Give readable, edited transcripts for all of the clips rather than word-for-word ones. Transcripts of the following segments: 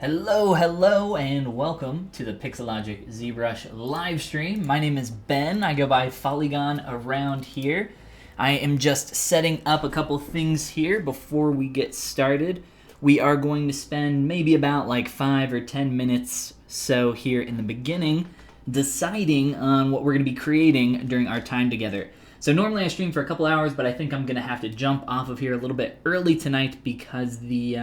Hello, and welcome to the Pixelogic ZBrush live stream. My name is Ben. I go by Polygon around here. I am just setting up a couple things here before we get started. We are going to spend maybe about like 5 or 10 minutes so here in the beginning deciding on what we're going to be creating during our time together. So normally I stream for a couple hours, but I think I'm going to have to jump off of here a little bit early tonight because the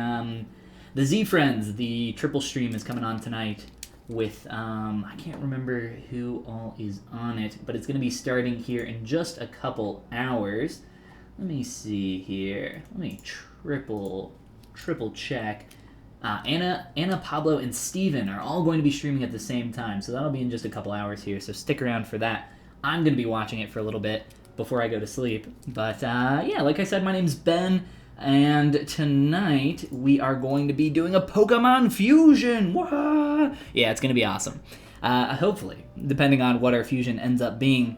Z Friends, the triple stream is coming on tonight with, I can't remember who all is on it, but it's going to be starting here in just a couple hours. Let me see here. Let me triple check. Anna, Pablo, and Steven are all going to be streaming at the same time, so that'll be in just a couple hours here, so stick around for that. I'm going to be watching it for a little bit before I go to sleep. But, yeah, like I said, my name's Ben. And tonight, we are going to be doing a Pokemon fusion! Wah! Yeah, it's going to be awesome. Hopefully, depending on what our fusion ends up being.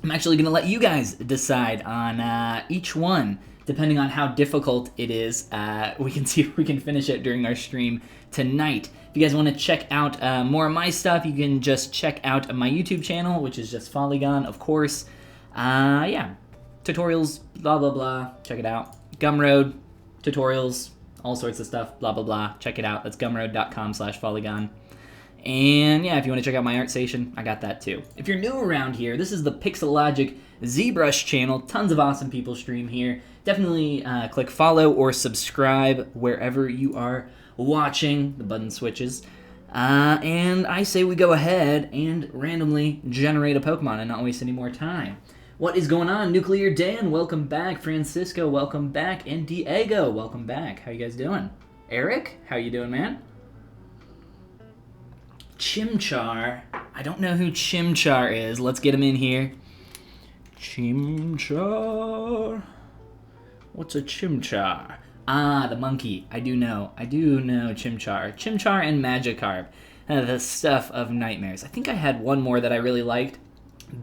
I'm actually going to let you guys decide on each one, depending on how difficult it is. We can see if we can finish it during our stream tonight. If you guys want to check out more of my stuff, you can just check out my YouTube channel, which is just Polygon, of course. Yeah, tutorials, blah, blah, blah. Check it out. Gumroad, tutorials, all sorts of stuff, blah, blah, blah. Check it out. That's gumroad.com/Polygon. And yeah, if you want to check out my art station, I got that too. If you're new around here, this is the Pixelogic ZBrush channel. Tons of awesome people stream here. Definitely click follow or subscribe wherever you are watching. The button switches. And I say we go ahead and randomly generate a Pokemon and not waste any more time. What is going on? Nuclear Dan, welcome back. Francisco, welcome back. And Diego, welcome back. How you guys doing? Eric, how you doing, man? Chimchar. I don't know who Chimchar is. Let's get him in here. Chimchar. What's a Chimchar? Ah, the monkey. I do know Chimchar. Chimchar and Magikarp. The stuff of nightmares. I think I had one more that I really liked.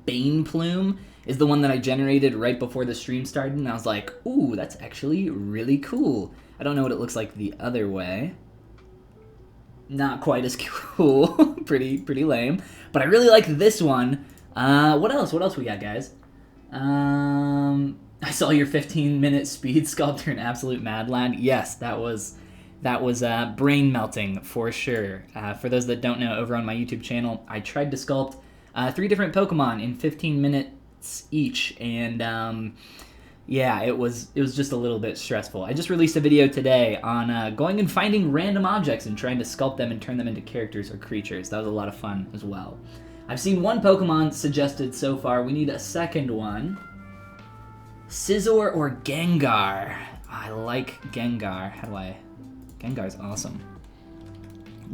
Bane Plume is the one that I generated right before the stream started, and I was like, ooh, that's actually really cool. I don't know what it looks like the other way. Not quite as cool. pretty lame. But I really like this one. What else? What else we got, guys? I saw your 15-minute speed sculptor in Absolute Mad Lad. Yes, that was brain melting for sure. For those that don't know, over on my YouTube channel, I tried to sculpt 3 different Pokemon in 15 minutes each, and yeah, it was just a little bit stressful. I just released a video today on going and finding random objects and trying to sculpt them and turn them into characters or creatures. That was a lot of fun as well. I've seen one Pokemon suggested so far. We need a second one. Scizor or Gengar? I like Gengar. Gengar's awesome.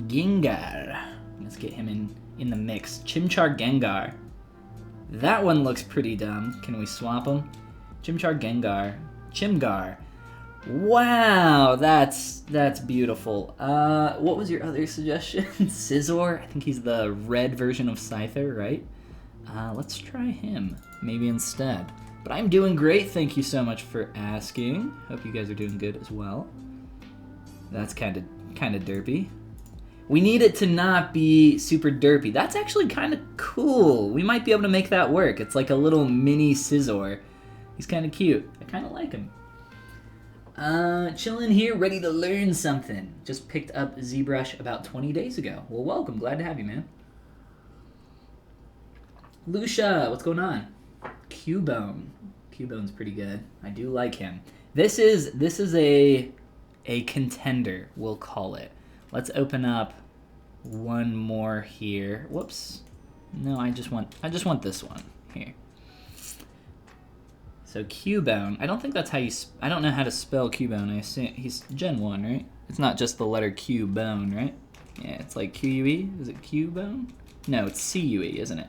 Gengar. Let's get him in the mix. Chimchar Gengar. That one looks pretty dumb. Can we swap them? Chimchar Gengar. Chimgar. Wow, that's beautiful. What was your other suggestion? Scizor? I think he's the red version of Scyther, right? Let's try him, maybe instead. But I'm doing great, thank you so much for asking. Hope you guys are doing good as well. That's kind of derpy. We need it to not be super derpy. That's actually kind of cool. We might be able to make that work. It's like a little mini Scizor. He's kind of cute. I kind of like him. Chilling here, ready to learn something. Just picked up ZBrush about 20 days ago. Well, welcome. Glad to have you, man. Lucia, what's going on? Cubone. Cubone's pretty good. I do like him. This is a contender, we'll call it. Let's open up one more here. Whoops. No, I just want this one here. So Cubone. I don't think that's how you. I don't know how to spell Cubone. I assume he's Gen 1, right? It's not just the letter Q bone, right? Yeah, it's like Q-U-E. Is it Cubone? No, it's C-U-E, isn't it?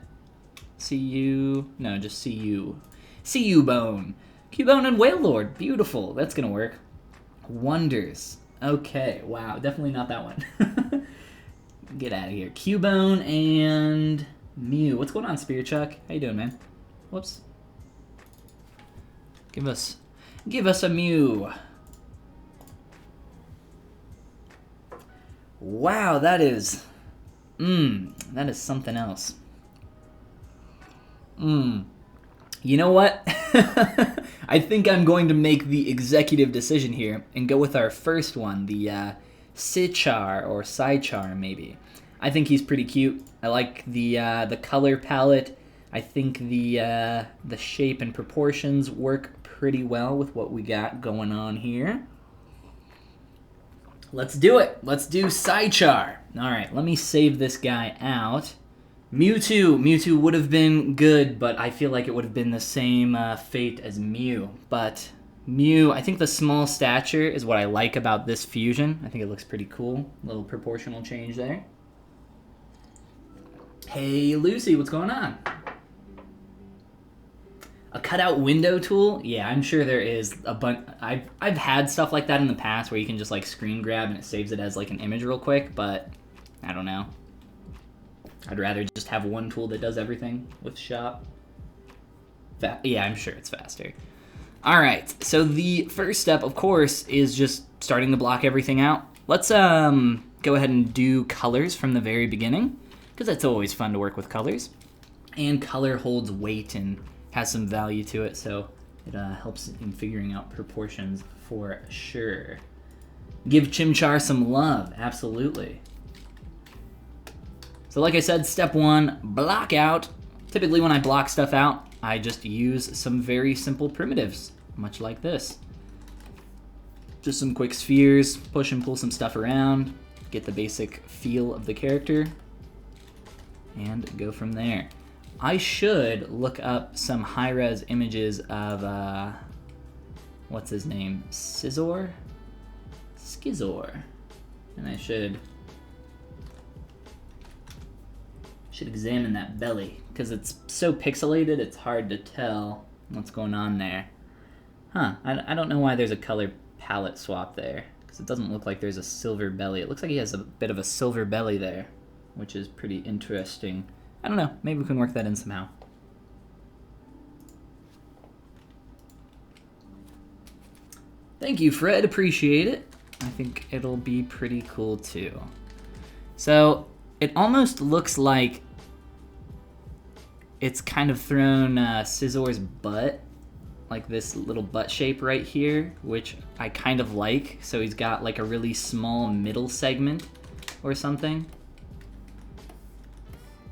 C-U. No, just C-U. C-U bone. Cubone and Wailord. Beautiful. That's gonna work. Wonders. Okay, wow, definitely not that one. Get out of here. Cubone and Mew. What's going on, Spear Chuck? How you doing, man? Whoops. Give us a Mew. Wow, that is something else. You know what? I think I'm going to make the executive decision here and go with our first one, the Sichar or Sichar maybe. I think he's pretty cute. I like the color palette. I think the shape and proportions work pretty well with what we got going on here. Let's do it. Let's do Sichar. All right, let me save this guy out. Mewtwo would have been good, but I feel like it would have been the same fate as Mew. But Mew, I think the small stature is what I like about this fusion. I think it looks pretty cool. Little proportional change there. Hey, Lucy, what's going on? A cutout window tool? Yeah, I'm sure there is a bunch. I've had stuff like that in the past where you can just like screen grab and it saves it as like an image real quick, but I don't know. I'd rather just have one tool that does everything with shop. Yeah, I'm sure it's faster. All right, so the first step, of course, is just starting to block everything out. Let's go ahead and do colors from the very beginning, because it's always fun to work with colors. And color holds weight and has some value to it, so it helps in figuring out proportions for sure. Give Chimchar some love, absolutely. So like I said, step one, block out. Typically when I block stuff out, I just use some very simple primitives, much like this. Just some quick spheres, push and pull some stuff around, get the basic feel of the character, and go from there. I should look up some high-res images of, what's his name? Skizor? And I should examine that belly, because it's so pixelated it's hard to tell what's going on there. Huh, I don't know why there's a color palette swap there, because it doesn't look like there's a silver belly. It looks like he has a bit of a silver belly there, which is pretty interesting. I don't know, maybe we can work that in somehow. Thank you, Fred, appreciate it. I think it'll be pretty cool too. So it almost looks like it's kind of thrown Scizor's butt, like this little butt shape right here, which I kind of like. So he's got like a really small middle segment or something.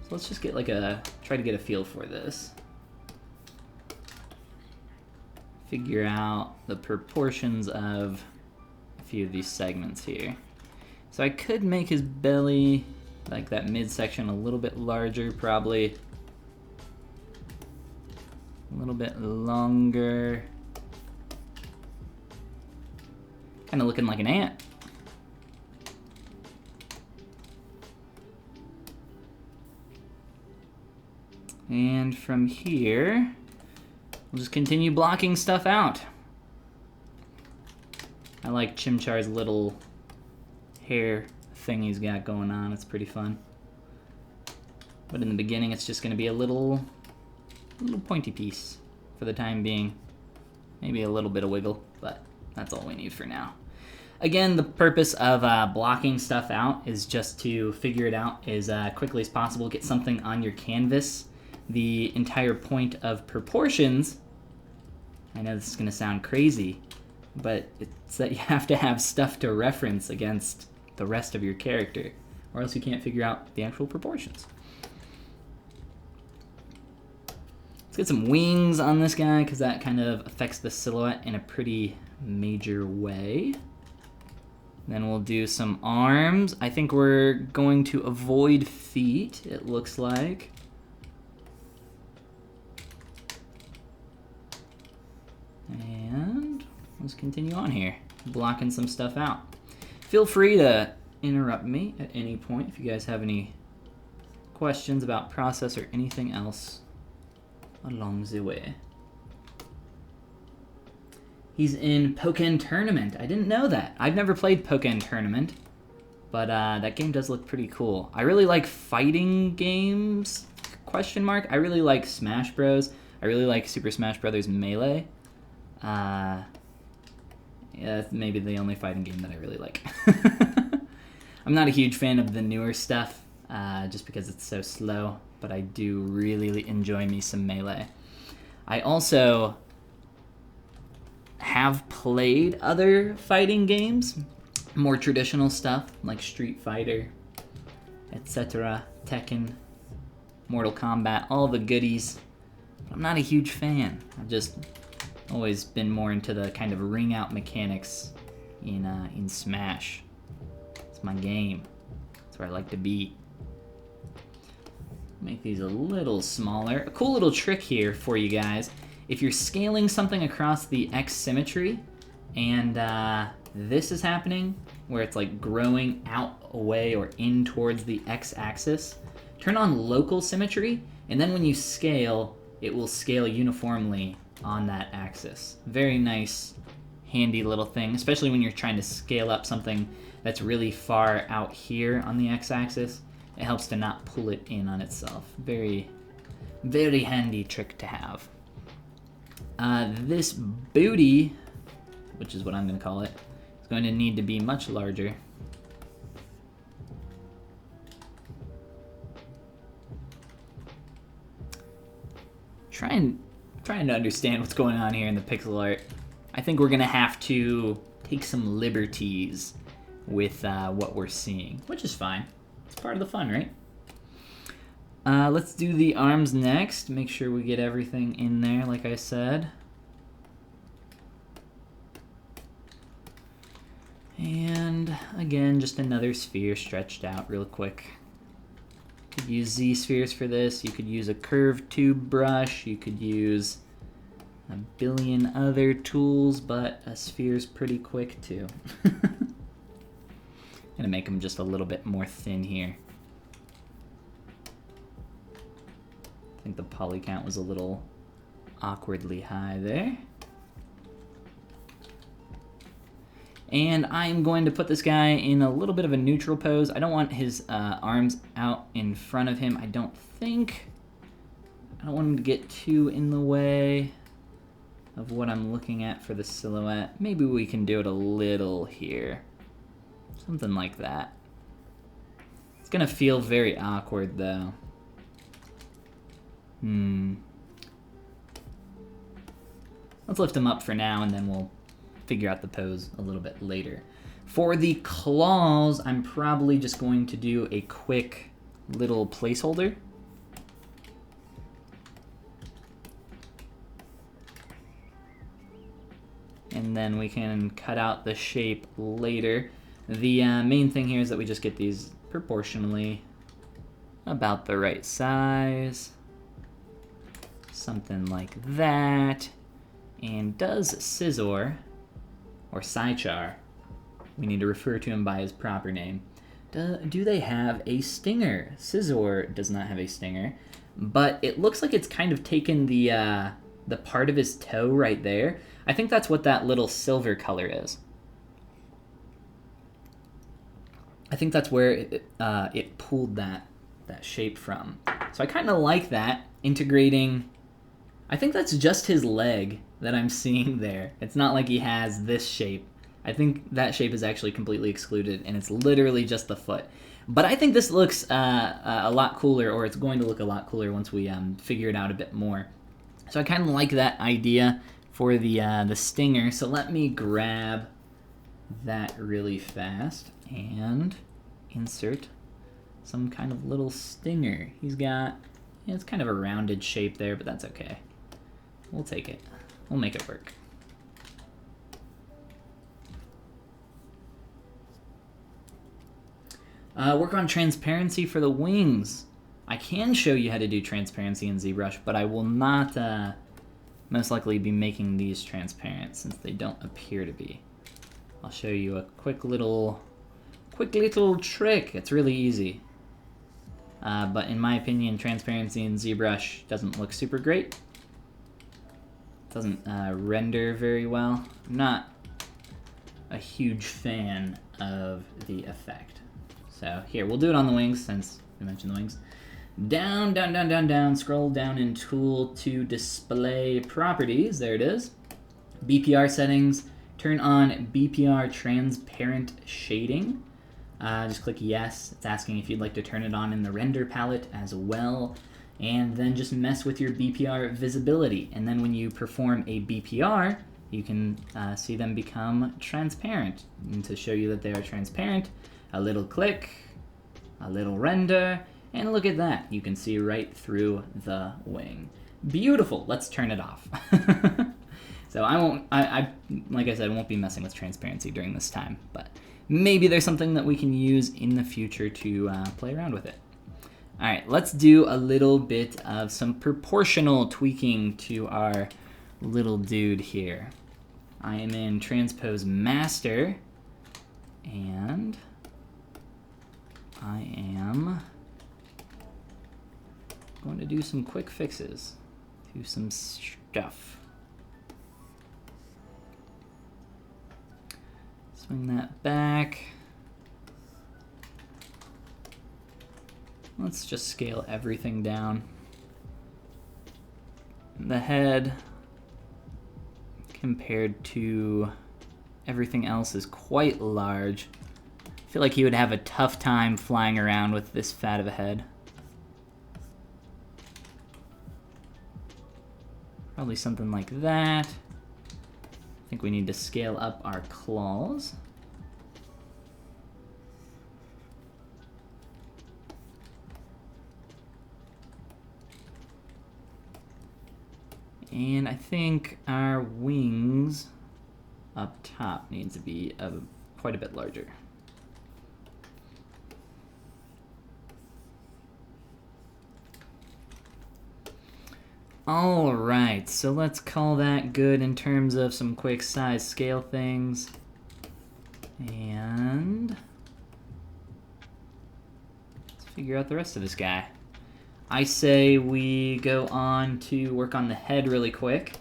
So let's just get like try to get a feel for this. Figure out the proportions of a few of these segments here. So I could make his belly, like that midsection, a little bit larger, probably a little bit longer. Kind of looking like an ant. And from here, we'll just continue blocking stuff out. I like Chimchar's little hair thing he's got going on. It's pretty fun. But in the beginning, it's just going to be a little pointy piece for the time being. Maybe a little bit of wiggle, but that's all we need for now. Again, the purpose of blocking stuff out is just to figure it out as quickly as possible, get something on your canvas. The entire point of proportions, I know this is going to sound crazy, but it's that you have to have stuff to reference against the rest of your character, or else you can't figure out the actual proportions. Let's get some wings on this guy, because that kind of affects the silhouette in a pretty major way. Then we'll do some arms. I think we're going to avoid feet, it looks like. And let's continue on here, blocking some stuff out. Feel free to interrupt me at any point if you guys have any questions about process or anything else along the way. He's in Pokken Tournament. I didn't know that. I've never played Pokken Tournament, but that game does look pretty cool. I really like fighting games, question mark. I really like Smash Bros. I really like Super Smash Bros. Melee. Yeah, that's maybe the only fighting game that I really like. I'm not a huge fan of the newer stuff, just because it's so slow, but I do really enjoy me some Melee. I also have played other fighting games, more traditional stuff like Street Fighter, etc., Tekken, Mortal Kombat, all the goodies. I'm not a huge fan. I've just always been more into the kind of ring out mechanics in Smash. It's my game. That's where I like to be. Make these a little smaller. A cool little trick here for you guys. If you're scaling something across the X symmetry and this is happening, where it's like growing out away or in towards the X axis, turn on local symmetry, and then when you scale, it will scale uniformly on that axis. Very nice, handy little thing, especially when you're trying to scale up something that's really far out here on the X axis. It helps to not pull it in on itself. Very, very handy trick to have. This booty, which is what I'm going to call it, is going to need to be much larger. Trying to understand what's going on here in the pixel art. I think we're going to have to take some liberties with what we're seeing, which is fine. It's part of the fun, right? Let's do the arms next. Make sure we get everything in there, like I said. And again, just another sphere stretched out real quick. You could use Z spheres for this. You could use a curved tube brush. You could use a billion other tools, but a sphere's pretty quick too. Gonna make them just a little bit more thin here. I think the poly count was a little awkwardly high there. And I'm going to put this guy in a little bit of a neutral pose. I don't want his arms out in front of him, I don't think. I don't want him to get too in the way of what I'm looking at for the silhouette. Maybe we can do it a little here. Something like that. It's gonna feel very awkward though. Let's lift him up for now and then we'll figure out the pose a little bit later. For the claws, I'm probably just going to do a quick little placeholder. And then we can cut out the shape later. The main thing here is that we just get these proportionally about the right size. Something like that. And does Scizor, or Psychar, we need to refer to him by his proper name, do they have a stinger? Scizor does not have a stinger, but it looks like it's kind of taken the part of his toe right there. I think that's what that little silver color is. I think that's where it pulled that shape from. So I kind of like that, integrating. I think that's just his leg that I'm seeing there. It's not like he has this shape. I think that shape is actually completely excluded, and it's literally just the foot. But I think this looks a lot cooler, or it's going to look a lot cooler once we figure it out a bit more. So I kind of like that idea for the stinger. So let me grab that really fast and insert some kind of little stinger. He's got, it's kind of a rounded shape there, but that's okay. We'll take it. We'll make it work. Work on transparency for the wings. I can show you how to do transparency in ZBrush, but I will not most likely be making these transparent since they don't appear to be. I'll show you a quick little trick. It's really easy. But in my opinion, transparency in ZBrush doesn't look super great. Doesn't render very well. I'm not a huge fan of the effect. So here, we'll do it on the wings since we mentioned the wings. Down, down, down, down, down. Scroll down in Tool to Display Properties. There it is. BPR settings. Turn on BPR Transparent Shading. just click yes. It's asking if you'd like to turn it on in the render palette as well. And then just mess with your BPR visibility. And then when you perform a BPR, you can see them become transparent. And to show you that they are transparent, a little click, a little render, and look at that. You can see right through the wing. Beautiful. Let's turn it off. So I won't, like I said, I won't be messing with transparency during this time, but maybe there's something that we can use in the future to play around with it. All right, let's do a little bit of some proportional tweaking to our little dude here. I am in Transpose Master, and I am going to do some quick fixes to some stuff. Swing that back. Let's just scale everything down. The head, compared to everything else, is quite large. I feel like he would have a tough time flying around with this fat of a head. Probably something like that. I think we need to scale up our claws. And I think our wings up top needs to be quite a bit larger. All right, so let's call that good in terms of some quick size scale things. And let's figure out the rest of this guy. I say we go on to work on the head really quick.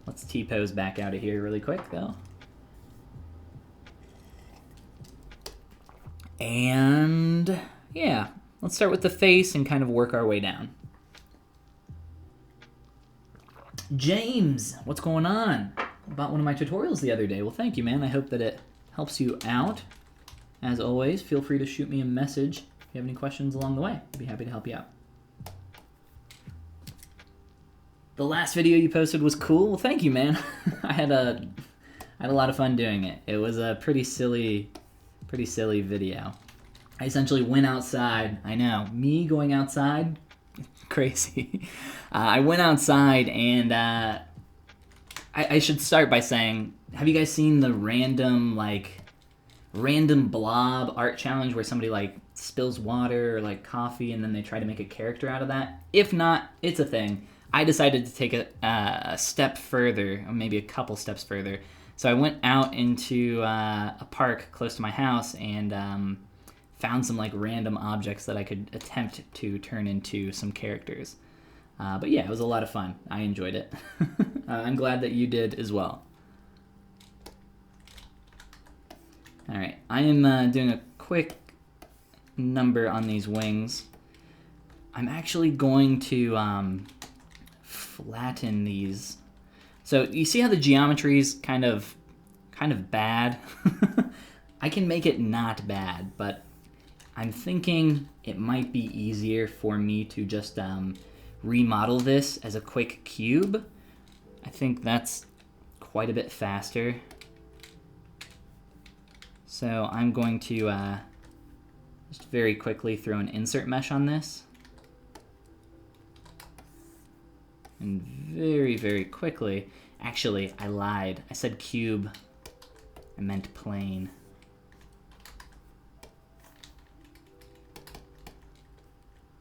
Let's T-pose back out of here really quick, though. And yeah, let's start with the face and kind of work our way down. James, what's going on? About one of my tutorials the other day. Well, thank you, man. I hope that it helps you out. As always, feel free to shoot me a message if you have any questions along the way. I'd be happy to help you out. The last video you posted was cool. Well, thank you, man. I had a lot of fun doing it. It was a pretty silly video. I essentially went outside. I know, me going outside, crazy. I went outside and I should start by saying, have you guys seen the random blob art challenge where somebody like spills water or like coffee and then they try to make a character out of that? If not, it's a thing. I decided to take a step further, or maybe a couple steps further. So I went out into a park close to my house and found some like random objects that I could attempt to turn into some characters. But yeah, it was a lot of fun. I enjoyed it. I'm glad that you did as well. All right, I am doing a quick number on these wings. I'm actually going to flatten these. So you see how the geometry is kind of bad? I can make it not bad, but I'm thinking it might be easier for me to just remodel this as a quick cube. I think that's quite a bit faster. So I'm going to just very quickly throw an insert mesh on this. And very, very quickly, actually, I lied. I said cube, I meant plane.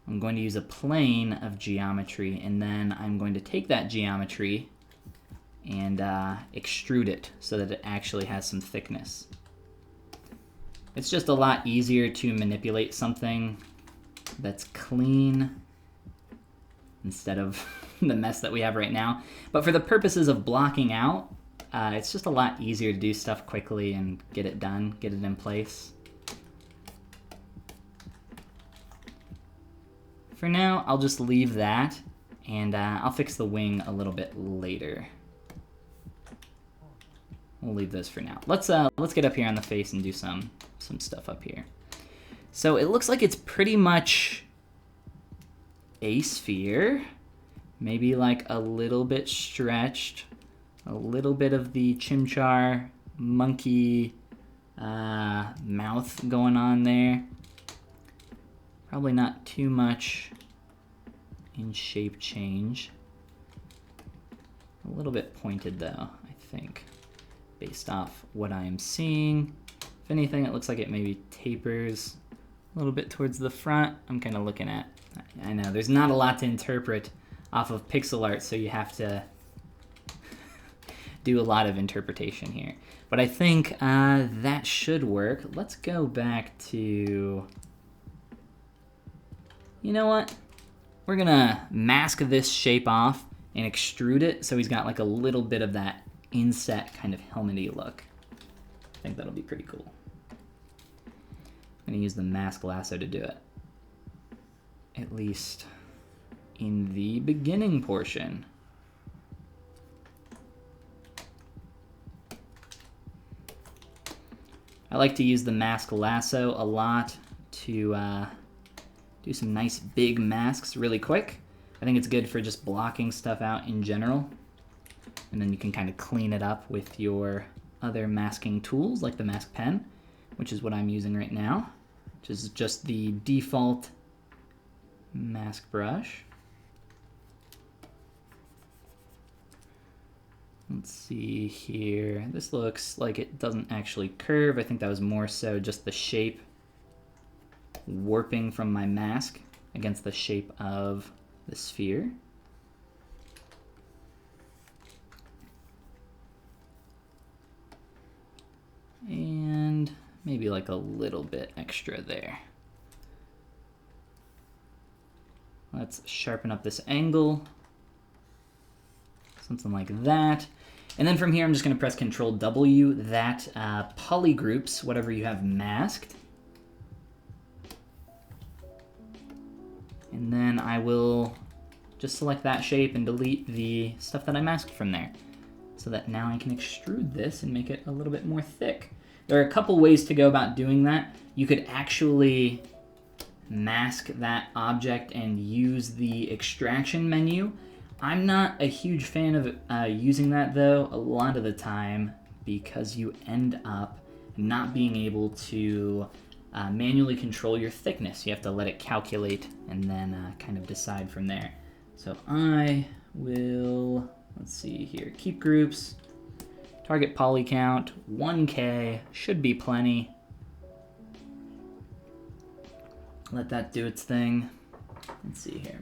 I'm going to use a plane of geometry, and then I'm going to take that geometry and extrude it so that it actually has some thickness. It's just a lot easier to manipulate something that's clean instead of the mess that we have right now. But for the purposes of blocking out, it's just a lot easier to do stuff quickly and get it done, get it in place. For now, I'll just leave that, and I'll fix the wing a little bit later. We'll leave those for now. Let's get up here on the face and do some stuff up here. So it looks like it's pretty much a sphere, maybe like a little bit stretched, a little bit of the chimchar monkey mouth going on there. Probably not too much in shape change. A little bit pointed though, I think, based off what I am seeing. If anything, it looks like it maybe tapers a little bit towards the front. I'm kind of looking at, I know there's not a lot to interpret off of pixel art, so you have to do a lot of interpretation here. But I think that should work. Let's go back to, you know what? We're gonna mask this shape off and extrude it so he's got like a little bit of that inset kind of helmety look. I think that'll be pretty cool. I'm gonna use the mask lasso to do it, at least in the beginning portion. I like to use the mask lasso a lot to do some nice big masks really quick. I think it's good for just blocking stuff out in general. And then you can kind of clean it up with your other masking tools like the mask pen, which is what I'm using right now, which is just the default mask brush. Let's see here. This looks like it doesn't actually curve. I think that was more so just the shape warping from my mask against the shape of the sphere. And maybe like a little bit extra there. Let's sharpen up this angle. Something like that. And then from here, I'm just gonna press Control W, that polygroups whatever you have masked. And then I will just select that shape and delete the stuff that I masked from there, so that now I can extrude this and make it a little bit more thick. There are a couple ways to go about doing that. You could actually mask that object and use the extraction menu. I'm not a huge fan of using that though, a lot of the time, because you end up not being able to manually control your thickness. You have to let it calculate and then kind of decide from there. So I will, let's see here, keep groups, target poly count, 1K, should be plenty. Let that do its thing. Let's see here.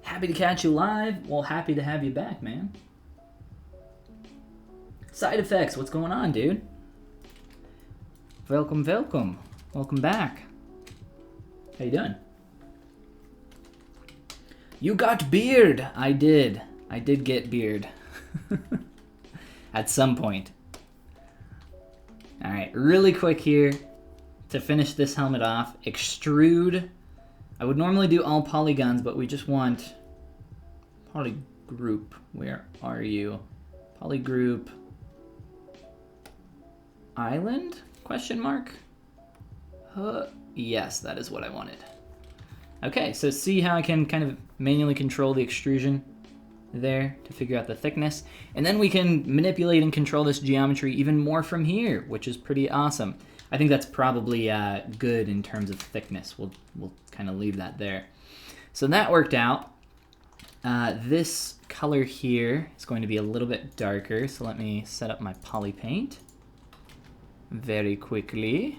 Happy to catch you live. Well, happy to have you back, man. Side effects, what's going on, dude? Welcome, welcome. Welcome back. How you doing? You got beard. I did. I did get beard. At some point. All right, really quick here to finish this helmet off. Extrude. I would normally do all polygons, but we just want polygroup. Where are you? Polygroup island? Question mark? Yes, that is what I wanted. Okay, so see how I can kind of manually control the extrusion there to figure out the thickness. And then we can manipulate and control this geometry even more from here, which is pretty awesome. I think that's probably good in terms of thickness. We'll kind of leave that there. So that worked out. This color here is going to be a little bit darker, so let me set up my poly paint very quickly.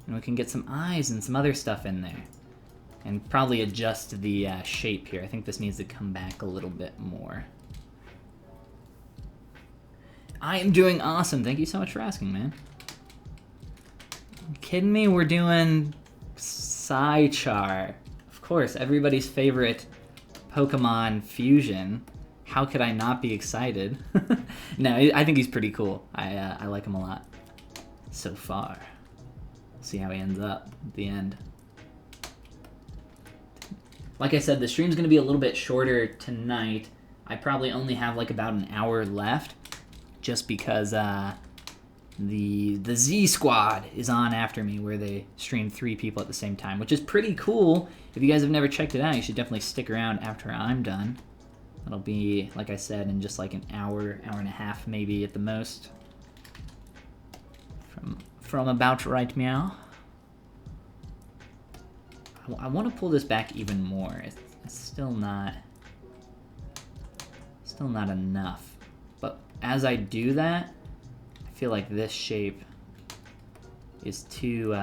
And we can get some eyes and some other stuff in there. And probably adjust the shape here. I think this needs to come back a little bit more. I am doing awesome. Thank you so much for asking, man. You kidding me? We're doing Psychar. Of course, everybody's favorite Pokemon fusion. How could I not be excited? No, I think he's pretty cool. I like him a lot so far. See how he ends up at the end. Like I said, the stream's going to be a little bit shorter tonight. I probably only have like about an hour left, just because the Z Squad is on after me, where they stream 3 people at the same time, which is pretty cool. If you guys have never checked it out, you should definitely stick around after I'm done. That'll be, like I said, in just like an hour, hour and a half maybe at the most. From about right meow. I want to pull this back even more. It's still not enough. But as I do that, I feel like this shape is too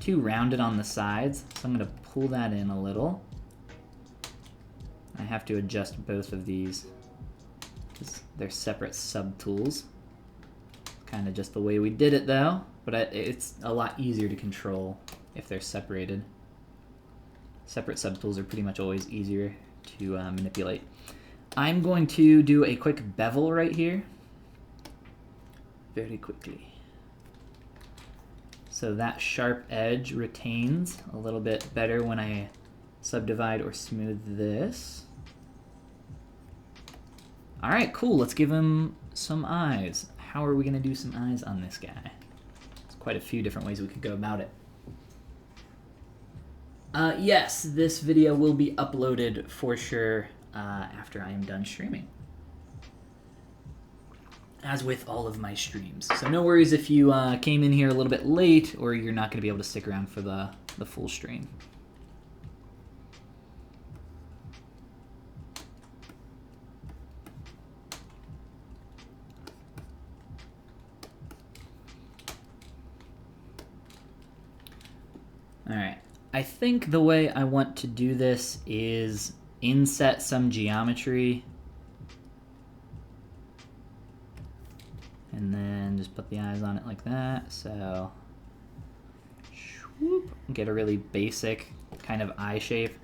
rounded on the sides, so I'm going to pull that in a little. I have to adjust both of these because they're separate subtools. Kind of just the way we did it though, but it's a lot easier to control if they're separated. Separate subtools are pretty much always easier to manipulate. I'm going to do a quick bevel right here, very quickly. So that sharp edge retains a little bit better when I subdivide or smooth this. All right, cool, let's give him some eyes. How are we gonna do some eyes on this guy? There's quite a few different ways we could go about it. Yes, this video will be uploaded for sure after I am done streaming. As with all of my streams. So no worries if you came in here a little bit late or you're not gonna be able to stick around for the full stream. All right, I think the way I want to do this is inset some geometry and then just put the eyes on it like that. So whoop, get a really basic kind of eye shape.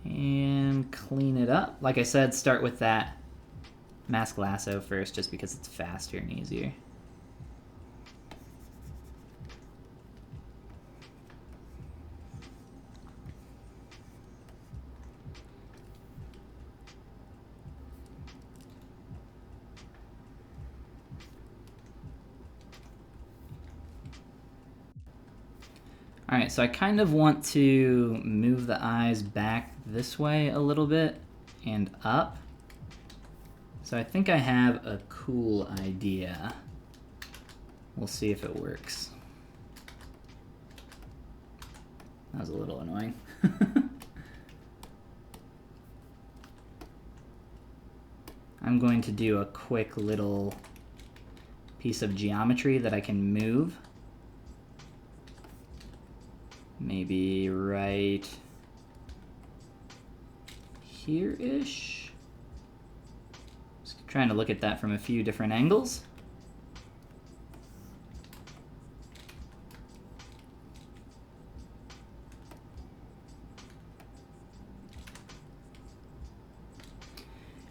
And clean it up. Like I said, start with that mask lasso first just because it's faster and easier. All right, so I kind of want to move the eyes back this way a little bit and up. So I think I have a cool idea. We'll see if it works. That was a little annoying. I'm going to do a quick little piece of geometry that I can move. Maybe right here-ish. Just trying to look at that from a few different angles.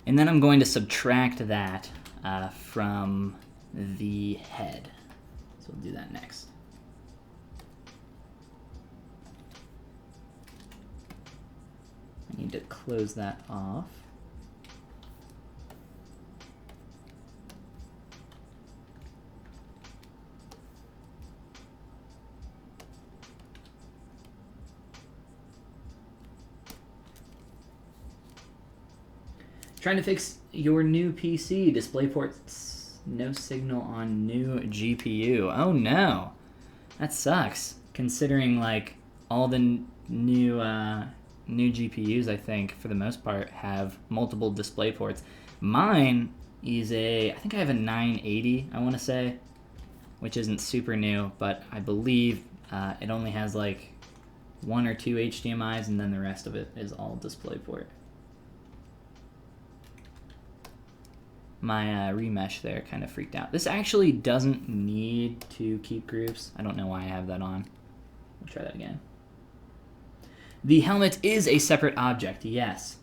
And then I'm going to subtract that from the head. So we'll do that next. I need to close that off. Trying to fix your new PC. DisplayPort's no signal on new GPU. Oh no, that sucks. Considering like all the new GPUs, I think for the most part have multiple display ports. Mine is I think I have a 980, I want to say, which isn't super new, but I believe it only has like 1 or 2 HDMIs, and then the rest of it is all DisplayPort. My remesh there kind of freaked out. This actually doesn't need to keep groups. I don't know why I have that on. We'll try that again. The helmet is a separate object, yes.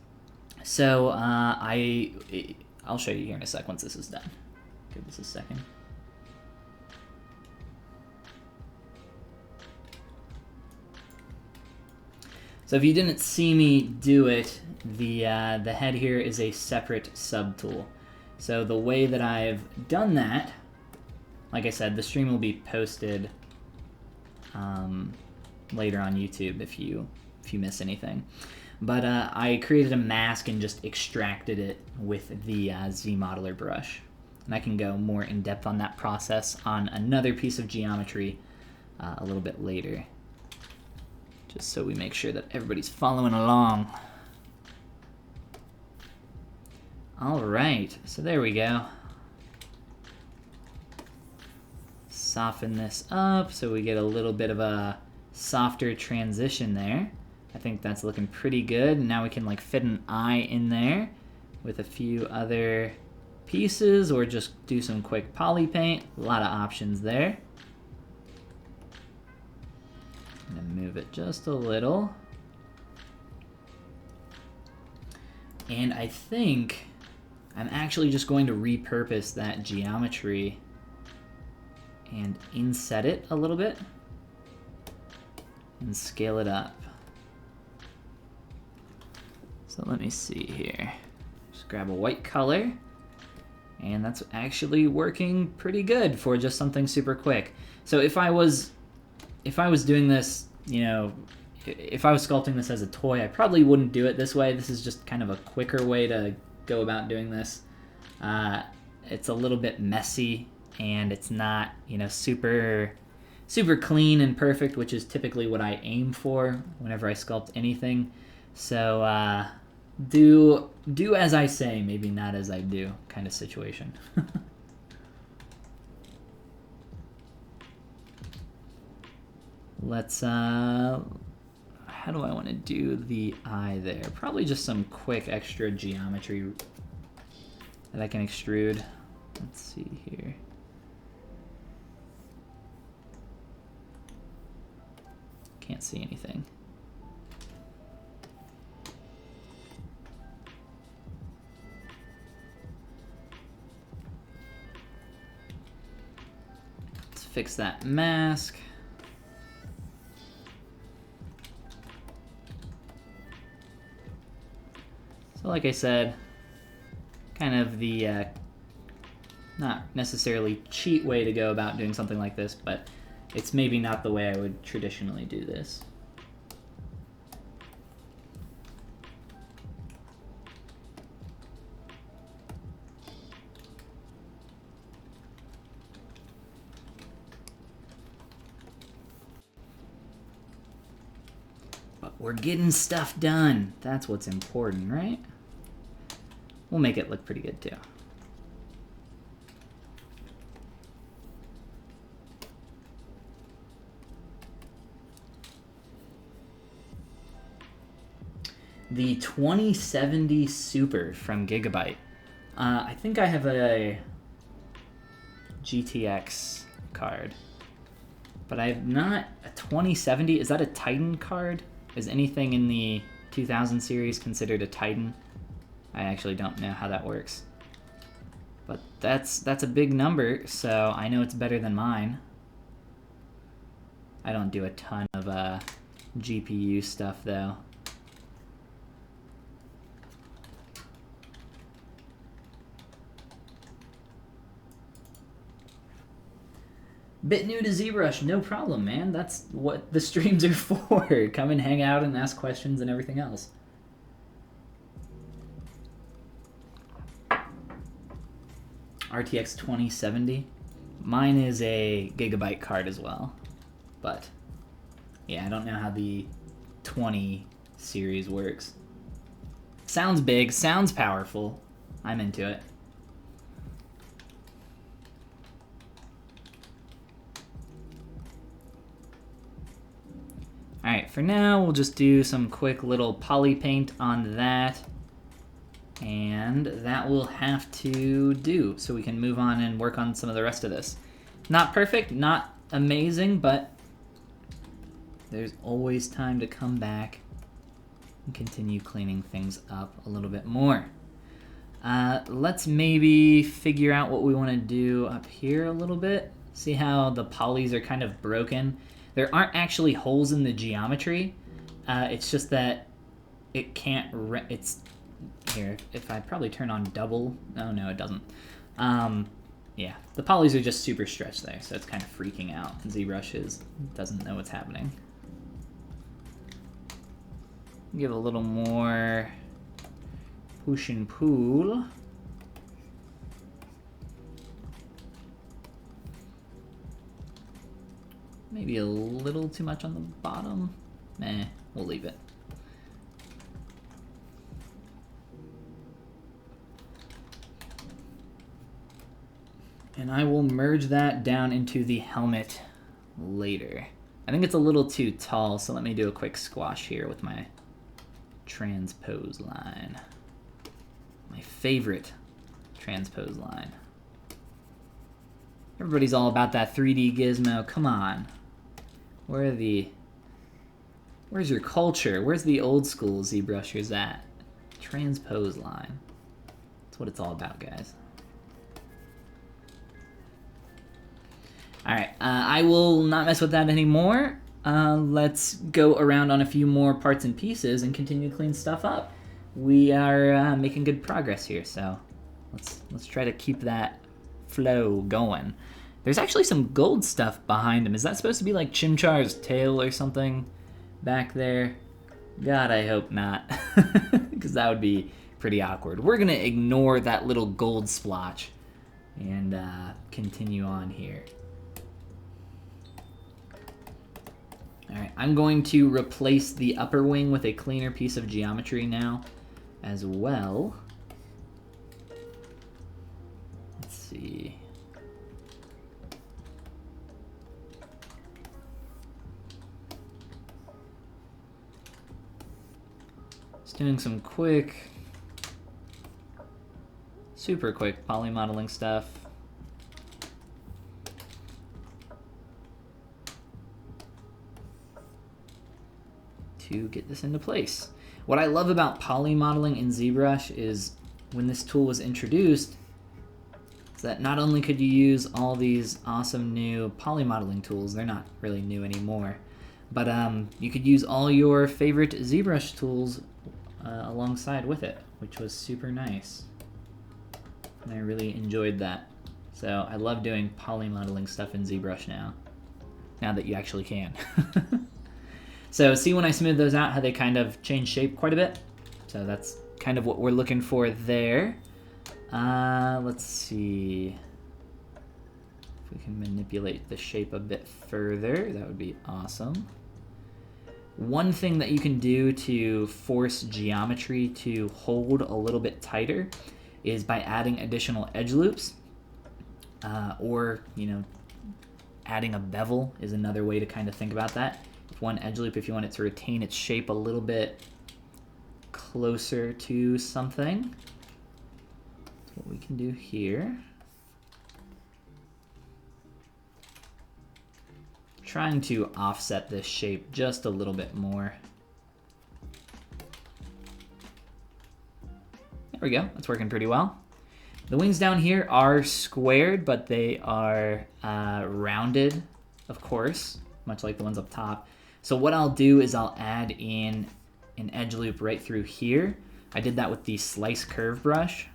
So I'll show you here in a sec once this is done. Give this a second. So if you didn't see me do it, the head here is a separate subtool. So the way that I've done that, like I said, the stream will be posted later on YouTube if you miss anything. But I created a mask and just extracted it with the ZModeler brush. And I can go more in depth on that process on another piece of geometry a little bit later. Just so we make sure that everybody's following along. All right, so there we go. Soften this up so we get a little bit of a softer transition there. I think that's looking pretty good. Now we can like fit an eye in there with a few other pieces or just do some quick poly paint. A lot of options there. I'm gonna move it just a little. And I think I'm actually just going to repurpose that geometry and inset it a little bit and scale it up. So let me see here. Just grab a white color, and that's actually working pretty good for just something super quick. So if I was doing this, you know, if I was sculpting this as a toy, I probably wouldn't do it this way. This is just kind of a quicker way to go about doing this. It's a little bit messy, and it's not, you know, super clean and perfect, which is typically what I aim for whenever I sculpt anything. So do as I say, maybe not as I do kind of situation. Let's how do I want to do the eye there? Probably just some quick extra geometry that I can extrude. Let's see here. Can't see anything. Let's fix that mask. So like I said, kind of the not necessarily cheat way to go about doing something like this, but it's maybe not the way I would traditionally do this. But we're getting stuff done. That's what's important, right? We'll make it look pretty good too. The 2070 Super from Gigabyte. I think I have a GTX card, but I have not a 2070. Is that a Titan card? Is anything in the 2000 series considered a Titan? I actually don't know how that works. But that's a big number, so I know it's better than mine. I don't do a ton of GPU stuff though. Bit new to ZBrush, no problem, man. That's what the streams are for. Come and hang out and ask questions and everything else. RTX 2070. Mine is a Gigabyte card as well. But, yeah, I don't know how the 20 series works. Sounds big, sounds powerful. I'm into it. Alright, for now, we'll just do some quick little poly paint on that. And that will have to do, so we can move on and work on some of the rest of this. Not perfect, not amazing, but there's always time to come back and continue cleaning things up a little bit more. Let's maybe figure out what we want to do up here a little bit. See how the polys are kind of broken. There aren't actually holes in the geometry, It's just that it can't, it's, here, if I probably turn on double, oh no, it doesn't. Yeah, the polys are just super stretched there, so it's kind of freaking out. ZBrush doesn't know what's happening. Give a little more push and pull. Maybe a little too much on the bottom. Meh, we'll leave it. And I will merge that down into the helmet later. I think it's a little too tall, so let me do a quick squash here with my transpose line. My favorite transpose line. Everybody's all about that 3D gizmo. Come on. Where's your culture? Where's the old school ZBrushers at? Transpose line. That's what it's all about, guys. Alright, I will not mess with that anymore. Let's go around on a few more parts and pieces and continue to clean stuff up. We are making good progress here, so let's try to keep that flow going. There's actually some gold stuff behind him. Is that supposed to be like Chimchar's tail or something back there? God, I hope not, because that would be pretty awkward. We're gonna ignore that little gold splotch and continue on here. Alright, I'm going to replace the upper wing with a cleaner piece of geometry now as well. Let's see. Just doing some quick, super quick poly modeling stuff. To get this into place. What I love about poly modeling in ZBrush is when this tool was introduced, is that not only could you use all these awesome new poly modeling tools, they're not really new anymore, but you could use all your favorite ZBrush tools alongside with it, which was super nice. And I really enjoyed that. So I love doing poly modeling stuff in ZBrush now that you actually can. So see when I smooth those out how they kind of change shape quite a bit? So that's kind of what we're looking for there. Let's see if we can manipulate the shape a bit further. That would be awesome. One thing that you can do to force geometry to hold a little bit tighter is by adding additional edge loops, or adding a bevel is another way to kind of think about that. One edge loop if you want it to retain its shape a little bit closer to something. That's what we can do here. Trying to offset this shape just a little bit more. There we go, that's working pretty well. The wings down here are squared, but they are rounded, of course, much like the ones up top. So what I'll do is I'll add in an edge loop right through here. I did that with the slice curve brush.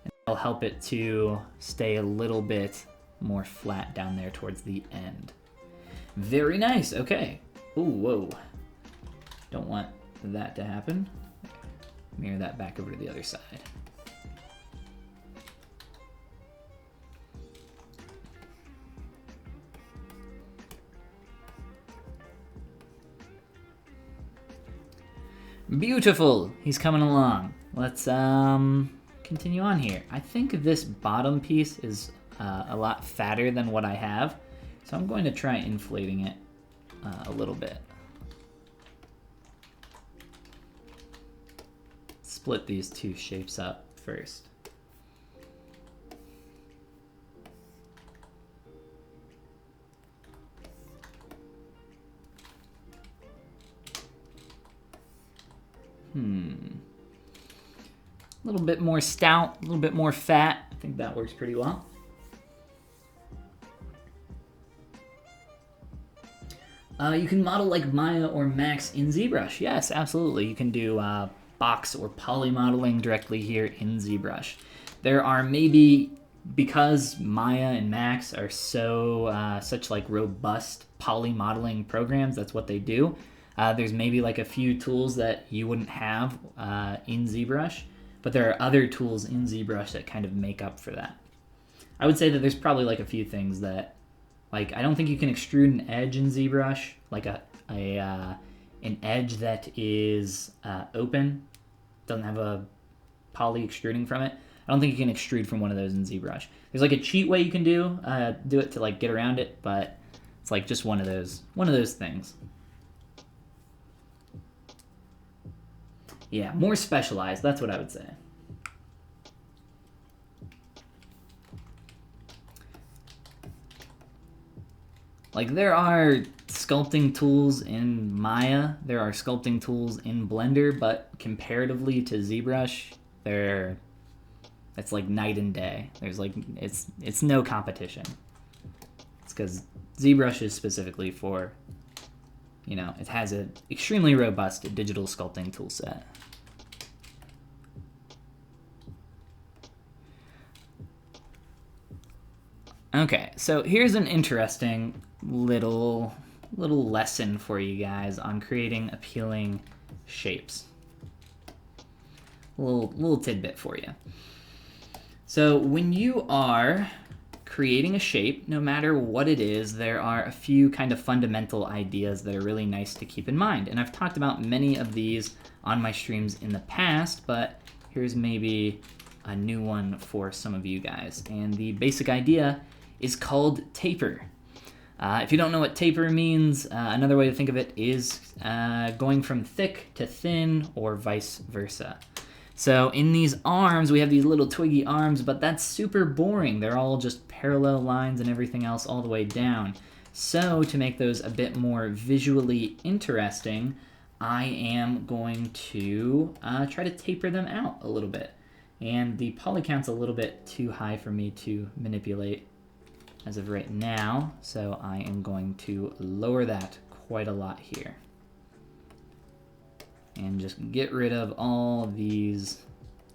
It'll help it to stay a little bit more flat down there towards the end. Very nice, okay. Ooh, whoa. Don't want that to happen. Mirror that back over to the other side. Beautiful, he's coming along. Let's continue on here. I think this bottom piece is a lot fatter than what I have, so I'm going to try inflating it a little bit. Split these two shapes up first. A little bit more stout, a little bit more fat. I think that works pretty well. You can model like Maya or Max in ZBrush. Yes, absolutely. You can do box or poly modeling directly here in ZBrush. There are maybe, because Maya and Max are so such like robust poly modeling programs, that's what they do. There's maybe like a few tools that you wouldn't have in ZBrush, but there are other tools in ZBrush that kind of make up for that. I would say that there's probably like a few things that, like, I don't think you can extrude an edge in ZBrush, like an edge that is open, doesn't have a poly extruding from it. I don't think you can extrude from one of those in ZBrush. There's like a cheat way you can do it to like get around it, but it's like just one of those things. Yeah, more specialized, that's what I would say. Like, there are sculpting tools in Maya, there are sculpting tools in Blender, but comparatively to ZBrush, it's like night and day. There's like, it's no competition. It's because ZBrush is specifically for, you know, it has an extremely robust digital sculpting tool set. Okay, so here's an interesting little lesson for you guys on creating appealing shapes. A little tidbit for you. So when you are creating a shape, no matter what it is, there are a few kind of fundamental ideas that are really nice to keep in mind. And I've talked about many of these on my streams in the past, but here's maybe a new one for some of you guys. And the basic idea is called taper. If you don't know what taper means, another way to think of it is going from thick to thin or vice versa. So in these arms, we have these little twiggy arms, but that's super boring. They're all just parallel lines and everything else all the way down. So to make those a bit more visually interesting, I am going to try to taper them out a little bit. And the poly count's a little bit too high for me to manipulate as of right now, so I am going to lower that quite a lot here. And just get rid of all these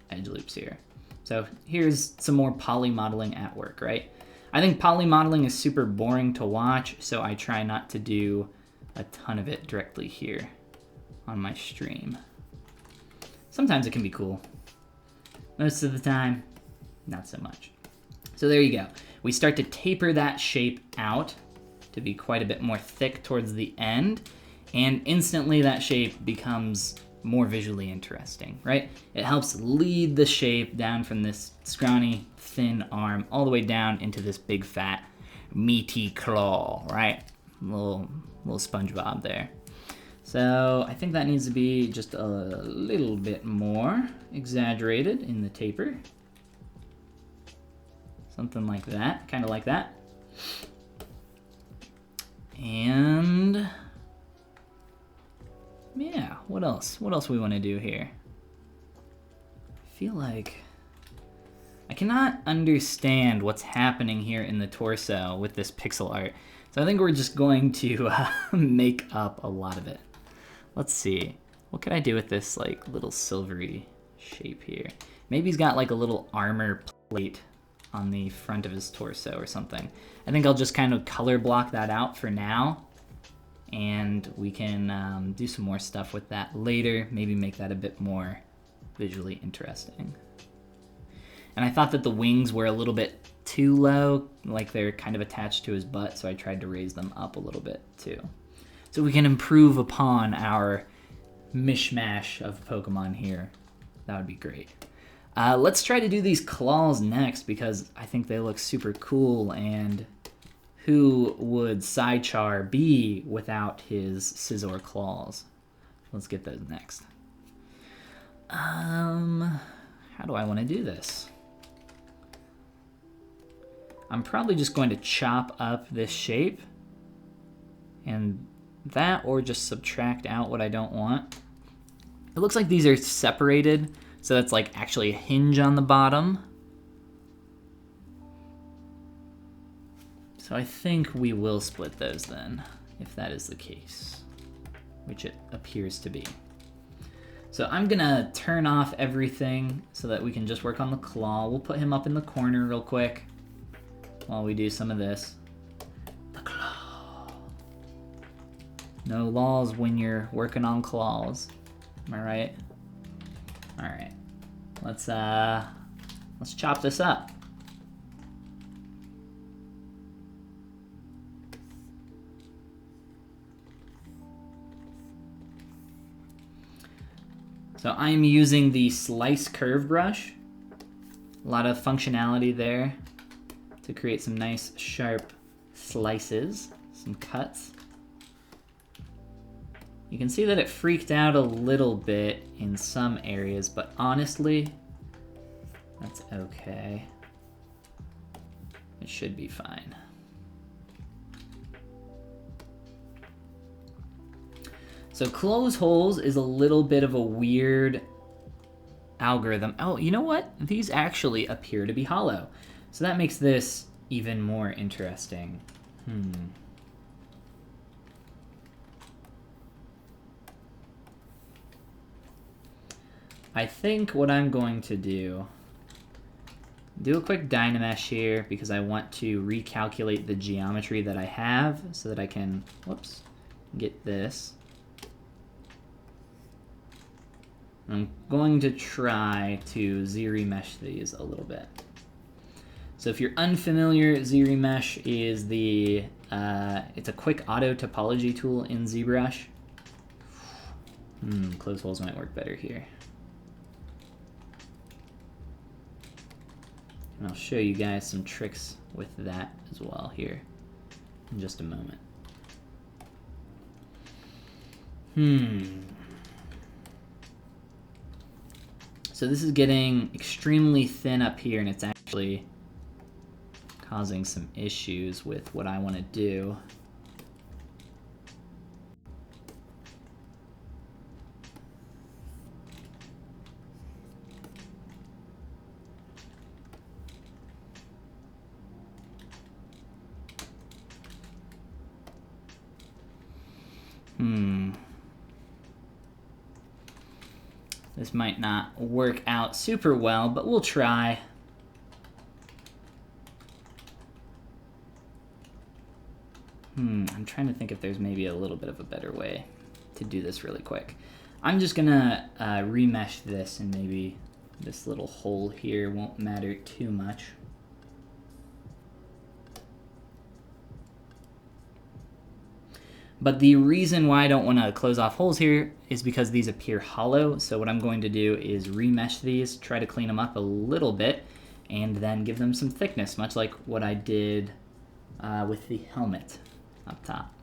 edge loops here. So here's some more poly modeling at work, right? I think poly modeling is super boring to watch, so I try not to do a ton of it directly here on my stream. Sometimes it can be cool. Most of the time, not so much. So there you go. We start to taper that shape out to be quite a bit more thick towards the end, and instantly that shape becomes more visually interesting, right? It helps lead the shape down from this scrawny, thin arm all the way down into this big, fat, meaty claw, right? Little SpongeBob there. So I think that needs to be just a little bit more exaggerated in the taper. Something like that, kind of like that. And yeah, what else? What else we want to do here? I feel like I cannot understand what's happening here in the torso with this pixel art. So I think we're just going to make up a lot of it. Let's see. What could I do with this like little silvery shape here? Maybe he's got like a little armor plate on the front of his torso or something. I think I'll just kind of color block that out for now, and we can do some more stuff with that later, maybe make that a bit more visually interesting. And I thought that the wings were a little bit too low, like they're kind of attached to his butt, so I tried to raise them up a little bit too. So we can improve upon our mishmash of Pokemon here. That would be great. Let's try to do these claws next, because I think they look super cool, and who would Psychar be without his scissor claws? Let's get those next. How do I want to do this? I'm probably just going to chop up this shape, and that, or just subtract out what I don't want. It looks like these are separated, so that's like actually a hinge on the bottom. So I think we will split those then. if that is the case, which it appears to be. So I'm gonna turn off everything so that we can just work on the claw. We'll put him up in the corner real quick while we do some of this. The claw. No laws when you're working on claws. Am I right? All right. Let's chop this up. So I'm using the slice curve brush. A lot of functionality there to create some nice sharp slices, some cuts. You can see that it freaked out a little bit in some areas, but honestly, that's okay. It should be fine. So close holes is a little bit of a weird algorithm. Oh, you know what? These actually appear to be hollow. So that makes this even more interesting. I think what I'm going to do a quick Dynamesh here because I want to recalculate the geometry that I have so that I can, whoops, get this. I'm going to try to ZRemesh these a little bit. So if you're unfamiliar, ZRemesh is it's a quick auto topology tool in ZBrush. Closed holes might work better here. And I'll show you guys some tricks with that as well here in just a moment. So this is getting extremely thin up here, and it's actually causing some issues with what I want to do. This might not work out super well, but we'll try. I'm trying to think if there's maybe a little bit of a better way to do this really quick. I'm just gonna remesh this, and maybe this little hole here won't matter too much. But the reason why I don't want to close off holes here is because these appear hollow. So what I'm going to do is remesh these, try to clean them up a little bit, and then give them some thickness, much like what I did with the helmet up top.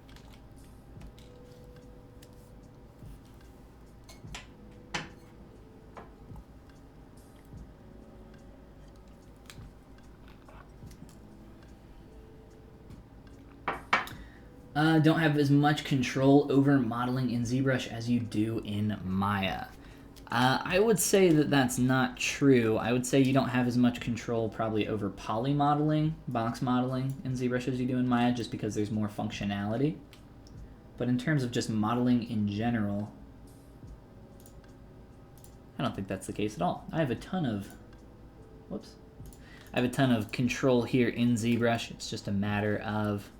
Don't have as much control over modeling in ZBrush as you do in Maya. I would say that that's not true. I would say you don't have as much control probably over poly modeling, box modeling in ZBrush as you do in Maya, just because there's more functionality. But in terms of just modeling in general, I don't think that's the case at all. I have a ton of, I have a ton of control here in ZBrush. It's just a matter of,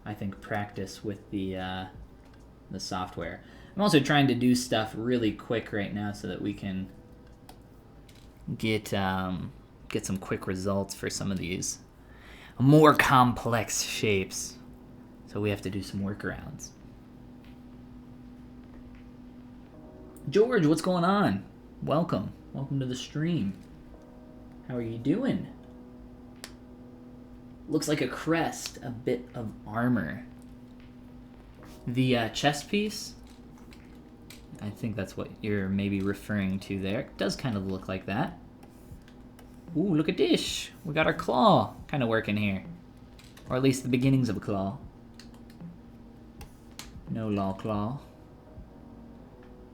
I think, practice with the software. I'm also trying to do stuff really quick right now so that we can get some quick results for some of these more complex shapes. So we have to do some workarounds. George, what's going on? Welcome. Welcome to the stream. How are you doing? Looks like a crest, a bit of armor. The chest piece, I think that's what you're maybe referring to there. It does kind of look like that. Ooh, look at this. We got our claw kind of working here. Or at least the beginnings of a claw. No law claw.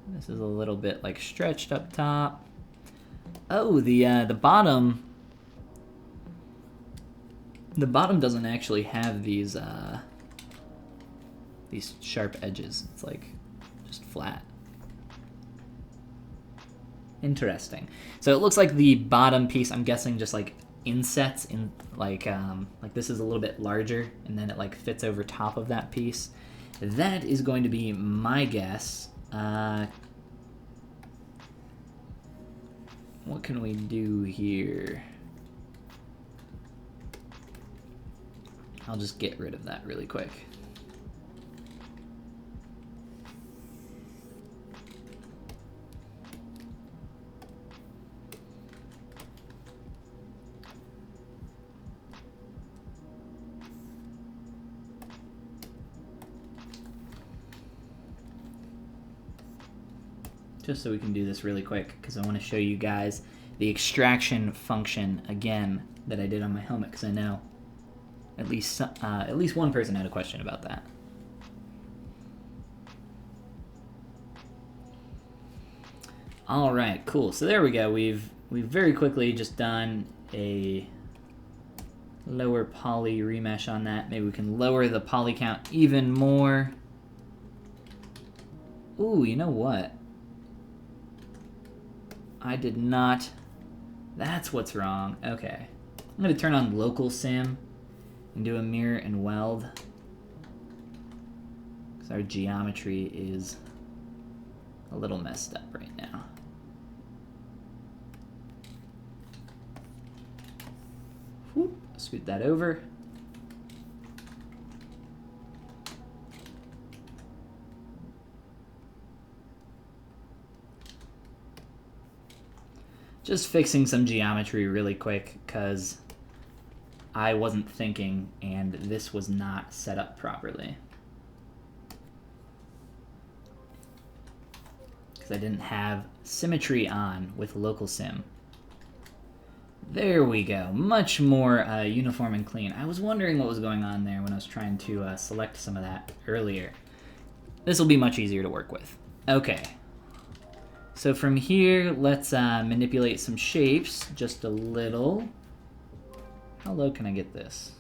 This is a little bit like stretched up top. Oh, the bottom. The bottom doesn't actually have these these sharp edges. It's like just flat. Interesting. So it looks like the bottom piece, I'm guessing, just like insets in like this is a little bit larger, and then it like fits over top of that piece. That is going to be my guess. What can we do here? I'll just get rid of that really quick. Just so we can do this really quick, because I want to show you guys the extraction function again that I did on my helmet, because I know at least one person had a question about that. All right, cool. So there we go. We've very quickly just done a lower poly remesh on that. Maybe we can lower the poly count even more. Ooh, you know what? I did not. That's what's wrong. Okay. I'm going to turn on local sim and do a mirror and weld, because our geometry is a little messed up right now. Whoop, scoot that over. Just fixing some geometry really quick, because I wasn't thinking and this was not set up properly. Because I didn't have symmetry on with local sim. There we go. Much more uniform and clean. I was wondering what was going on there when I was trying to select some of that earlier. This will be much easier to work with. Okay. So from here, let's manipulate some shapes just a little. How low can I get this?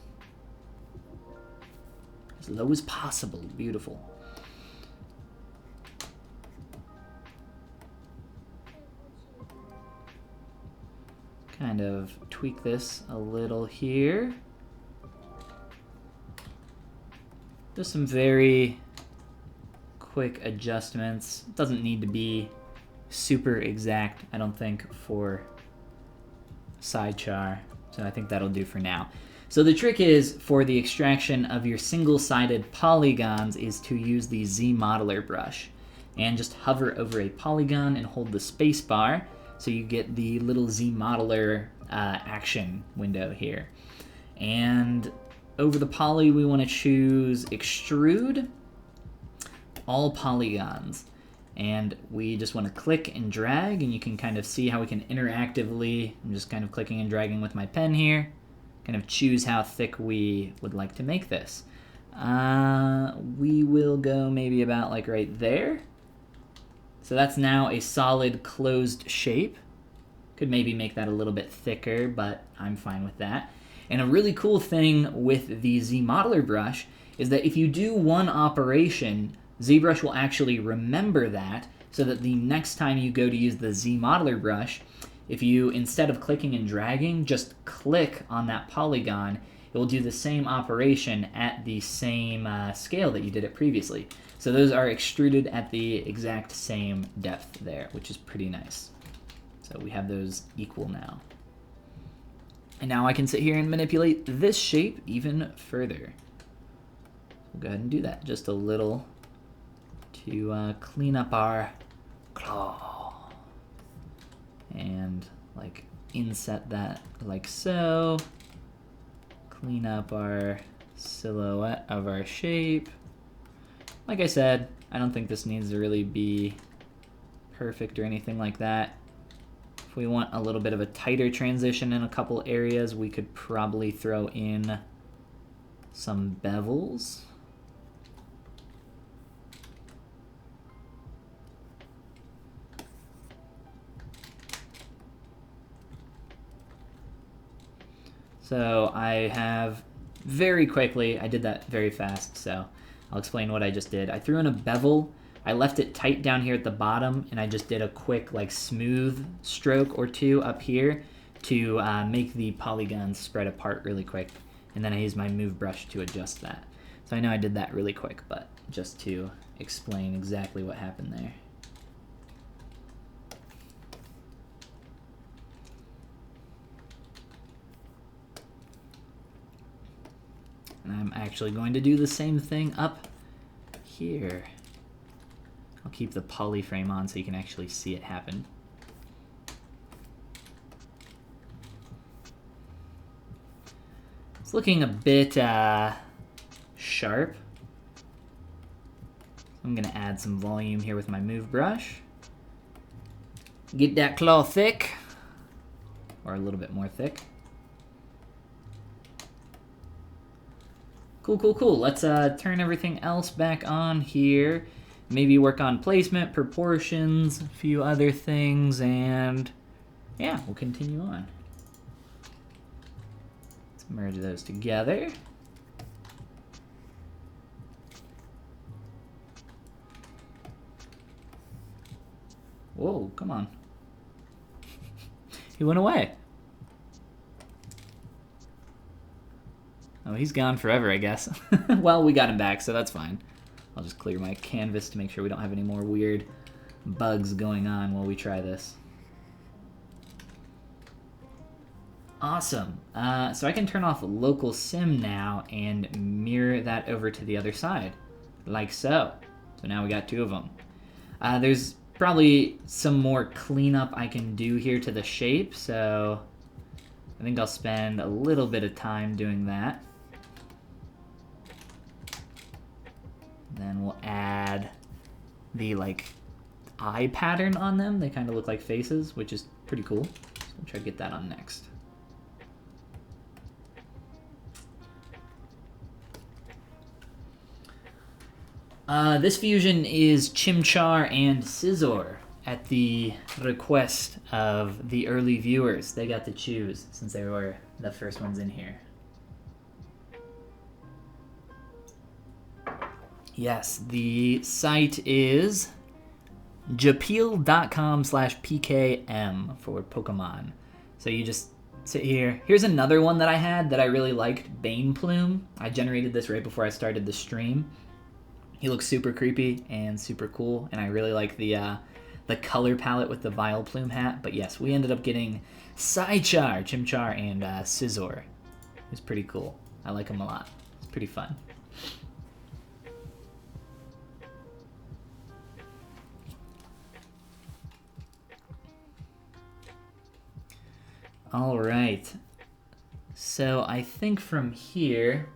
As low as possible. Beautiful. Kind of tweak this a little here. Just some very quick adjustments. It doesn't need to be super exact, I don't think, for side char. So I think that'll do for now. So the trick is, for the extraction of your single-sided polygons, is to use the ZModeler brush. And just hover over a polygon and hold the space bar, so you get the little ZModeler action window here. And over the poly, we want to choose Extrude All Polygons. And we just want to click and drag, and you can kind of see how we can interactively, I'm just kind of clicking and dragging with my pen here, kind of choose how thick we would like to make this. We will go maybe about like right there. So that's now a solid closed shape. Could maybe make that a little bit thicker, but I'm fine with that. And a really cool thing with the ZModeler brush is that if you do one operation, ZBrush will actually remember that, so that the next time you go to use the ZModeler brush, if you, instead of clicking and dragging, just click on that polygon, it will do the same operation at the same scale that you did it previously. So those are extruded at the exact same depth there, which is pretty nice. So we have those equal now. And now I can sit here and manipulate this shape even further. We'll go ahead and do that just a little to clean up our claw. And like inset that like so. Clean up our silhouette of our shape. Like I said, I don't think this needs to really be perfect or anything like that. If we want a little bit of a tighter transition in a couple areas, we could probably throw in some bevels. So I have very quickly, I did that very fast, so I'll explain what I just did. I threw in a bevel. I left it tight down here at the bottom, and I just did a quick like smooth stroke or two up here to make the polygons spread apart really quick. And then I used my move brush to adjust that. So I know I did that really quick, but just to explain exactly what happened there. And I'm actually going to do the same thing up here. I'll keep the poly frame on so you can actually see it happen. It's looking a bit sharp. I'm gonna add some volume here with my move brush. Get that claw thick, or a little bit more thick. Cool, cool, cool. Let's turn everything else back on here. Maybe work on placement, proportions, a few other things, and yeah, we'll continue on. Let's merge those together. Whoa, come on. He went away. Oh, he's gone forever, I guess. Well, we got him back, so that's fine. I'll just clear my canvas to make sure we don't have any more weird bugs going on while we try this. Awesome. So I can turn off local sim now and mirror that over to the other side, like so. So now we got two of them. There's probably some more cleanup I can do here to the shape, so I think I'll spend a little bit of time doing that. Then we'll add the like eye pattern on them. They kind of look like faces, which is pretty cool. So we'll try to get that on next. This fusion is Chimchar and Scissor at the request of the early viewers. They got to choose since they were the first ones in here. Yes, the site is japeel.com/PKM for Pokemon. So you just sit here. Here's another one that I had that I really liked, Bane Plume. I generated this right before I started the stream. He looks super creepy and super cool, and I really like the color palette with the Vileplume hat. But yes, we ended up getting Psychar, Chimchar, and Scizor. It's pretty cool. I like him a lot. It's pretty fun. All right. So I think from here,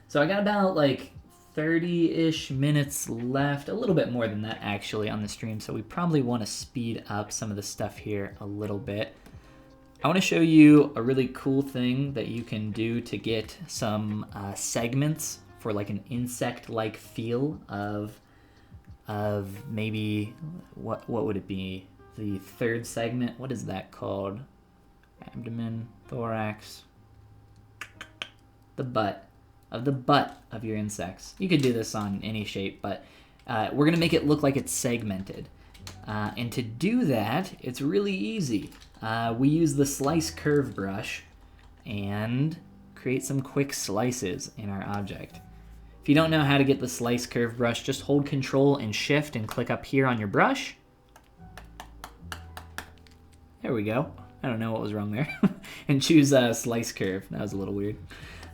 so I got about like 30-ish minutes left, a little bit more than that actually on the stream, so we probably want to speed up some of the stuff here a little bit. I want to show you a really cool thing that you can do to get some segments for like an insect-like feel of maybe, what would it be? The third segment, what is that called? Abdomen, thorax, the butt. Of the butt of your insects. You could do this on any shape, but we're going to make it look like it's segmented. And to do that, it's really easy. We use the slice curve brush and create some quick slices in our object. If you don't know how to get the slice curve brush, just hold Control and Shift and click up here on your brush. There we go. I don't know what was wrong there. And choose slice curve. That was a little weird.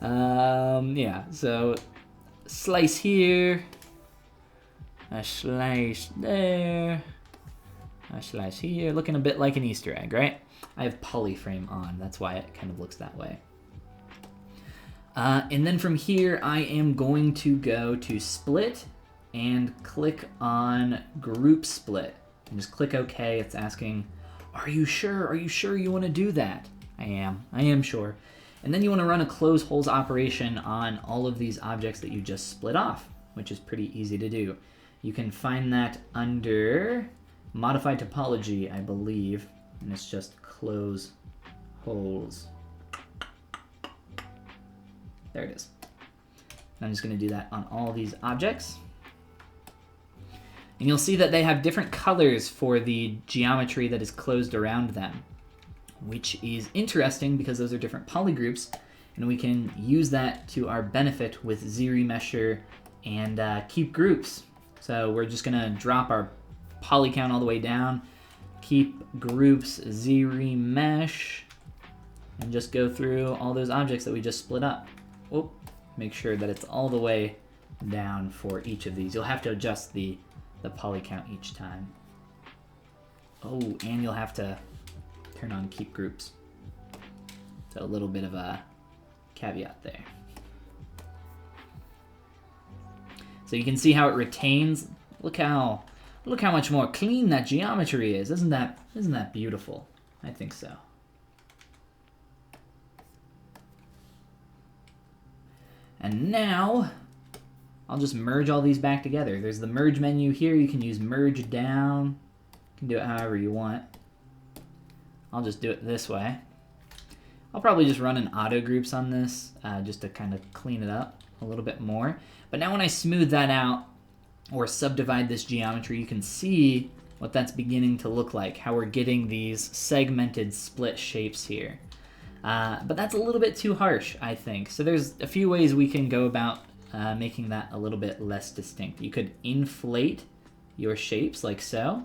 Yeah, so slice here, a slice there, a slice here, looking a bit like an Easter egg, right? I have polyframe on, that's why it kind of looks that way. And then from here, I am going to go to split and click on group split. And just click OK. It's asking, are you sure? Are you sure you want to do that? I am sure. And then you want to run a close holes operation on all of these objects that you just split off, which is pretty easy to do. You can find that under Modify Topology, I believe, and it's just close holes. There it is. I'm just going to do that on all these objects. And you'll see that they have different colors for the geometry that is closed around them, which is interesting because those are different polygroups, and we can use that to our benefit with ZRemesher and keep groups. So we're just going to drop our poly count all the way down, keep groups ZRemesh, and just go through all those objects that we just split up. Whoop. Make sure that it's all the way down for each of these. You'll have to adjust the poly count each time. Oh, and you'll have to turn on keep groups. So a little bit of a caveat there. So you can see how it retains. Look how much more clean that geometry is. Isn't that beautiful? I think so. And now I'll just merge all these back together. There's the merge menu here. You can use merge down. You can do it however you want. I'll just do it this way. I'll probably just run an auto groups on this just to kind of clean it up a little bit more. But now when I smooth that out or subdivide this geometry, you can see what that's beginning to look like, how we're getting these segmented split shapes here. But that's a little bit too harsh, I think. So there's a few ways we can go about making that a little bit less distinct. You could inflate your shapes like so,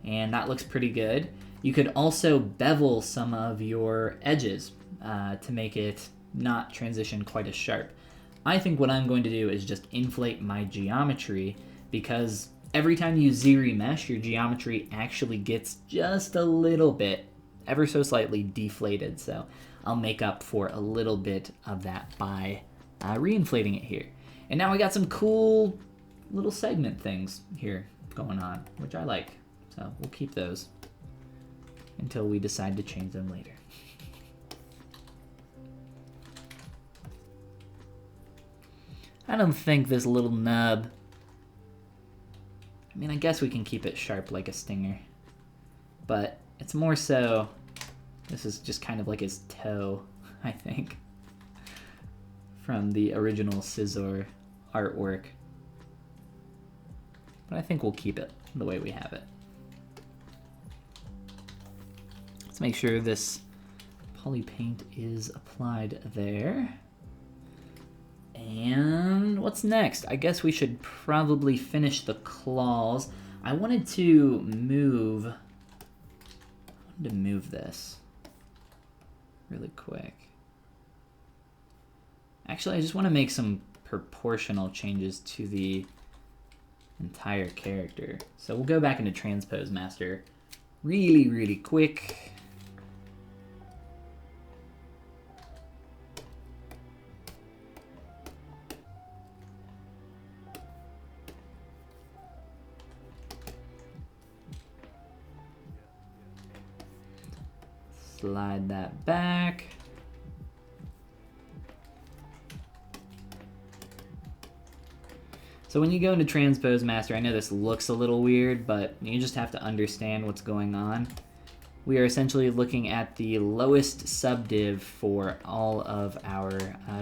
and that looks pretty good. You could also bevel some of your edges to make it not transition quite as sharp. I think what I'm going to do is just inflate my geometry, because every time you ZRemesh, your geometry actually gets just a little bit, ever so slightly deflated. So I'll make up for a little bit of that by reinflating it here. And now we got some cool little segment things here going on, which I like. So we'll keep those until we decide to change them later. I don't think this little nub, I mean, I guess we can keep it sharp like a stinger, but it's more so, this is just kind of like his toe, I think, from the original Scissor artwork. But I think we'll keep it the way we have it. Let's make sure this poly paint is applied there. And what's next? I guess we should probably finish the claws. I wanted to move this really quick. Actually, I just want to make some proportional changes to the entire character. So we'll go back into Transpose Master really, really quick. Slide that back. So when you go into Transpose Master, I know this looks a little weird, but you just have to understand what's going on. We are essentially looking at the lowest subdiv for all of our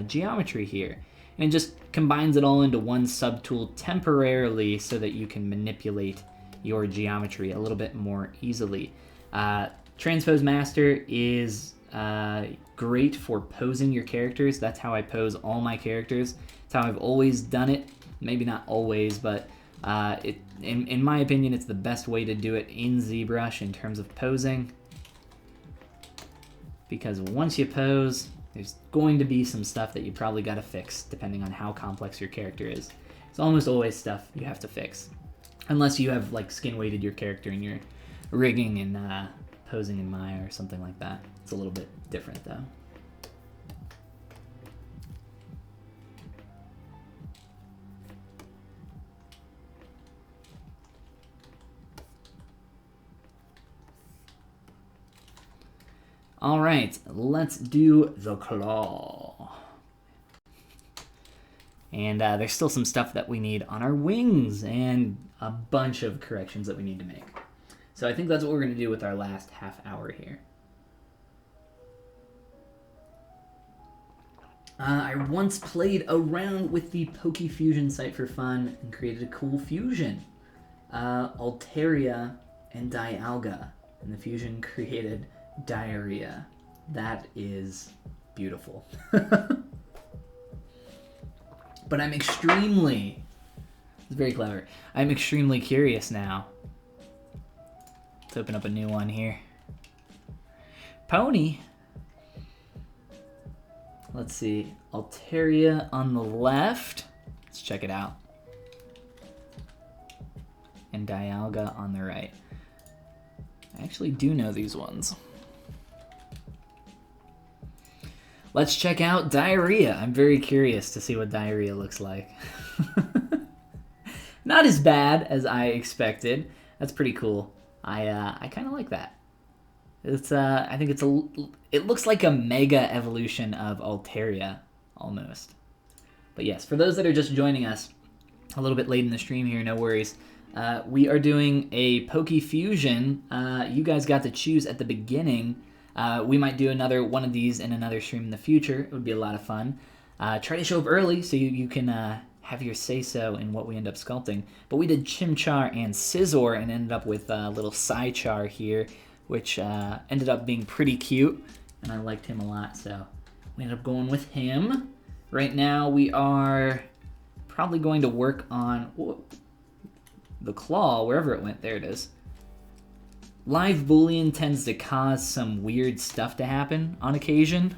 geometry here. And it just combines it all into one subtool temporarily so that you can manipulate your geometry a little bit more easily. Transpose Master is great for posing your characters. That's how I pose all my characters. It's how I've always done it. Maybe not always, but in my opinion, it's the best way to do it in ZBrush in terms of posing. Because once you pose, there's going to be some stuff that you probably got to fix depending on how complex your character is. It's almost always stuff you have to fix. Unless you have like skin weighted your character and you're rigging and posing in Maya or something like that. It's a little bit different though. All right, let's do the claw. And there's still some stuff that we need on our wings and a bunch of corrections that we need to make. So I think that's what we're going to do with our last half hour here. I once played around with the Poke Fusion site for fun and created a cool fusion. Alteria and Dialga. And the fusion created diarrhea. That is beautiful. But I'm extremely... It's very clever. I'm extremely curious now. Let's open up a new one here. Pony. Let's see. Alteria on the left. Let's check it out. And Dialga on the right. I actually do know these ones. Let's check out Diarrhea. I'm very curious to see what Diarrhea looks like. Not as bad as I expected. That's pretty cool. I kind of like that. It's I think it looks like a mega evolution of Alteria almost. But yes, for those that are just joining us a little bit late in the stream here, no worries. We are doing a Poke Fusion. You guys got to choose at the beginning. We might do another one of these in another stream in the future. It would be a lot of fun. Try to show up early so you can have your say-so in what we end up sculpting. But we did Chimchar and Scizor and ended up with a little Psychar here, which ended up being pretty cute, and I liked him a lot, so we ended up going with him. Right now we are probably going to work on the claw, wherever it went. There it is. Live Boolean tends to cause some weird stuff to happen on occasion.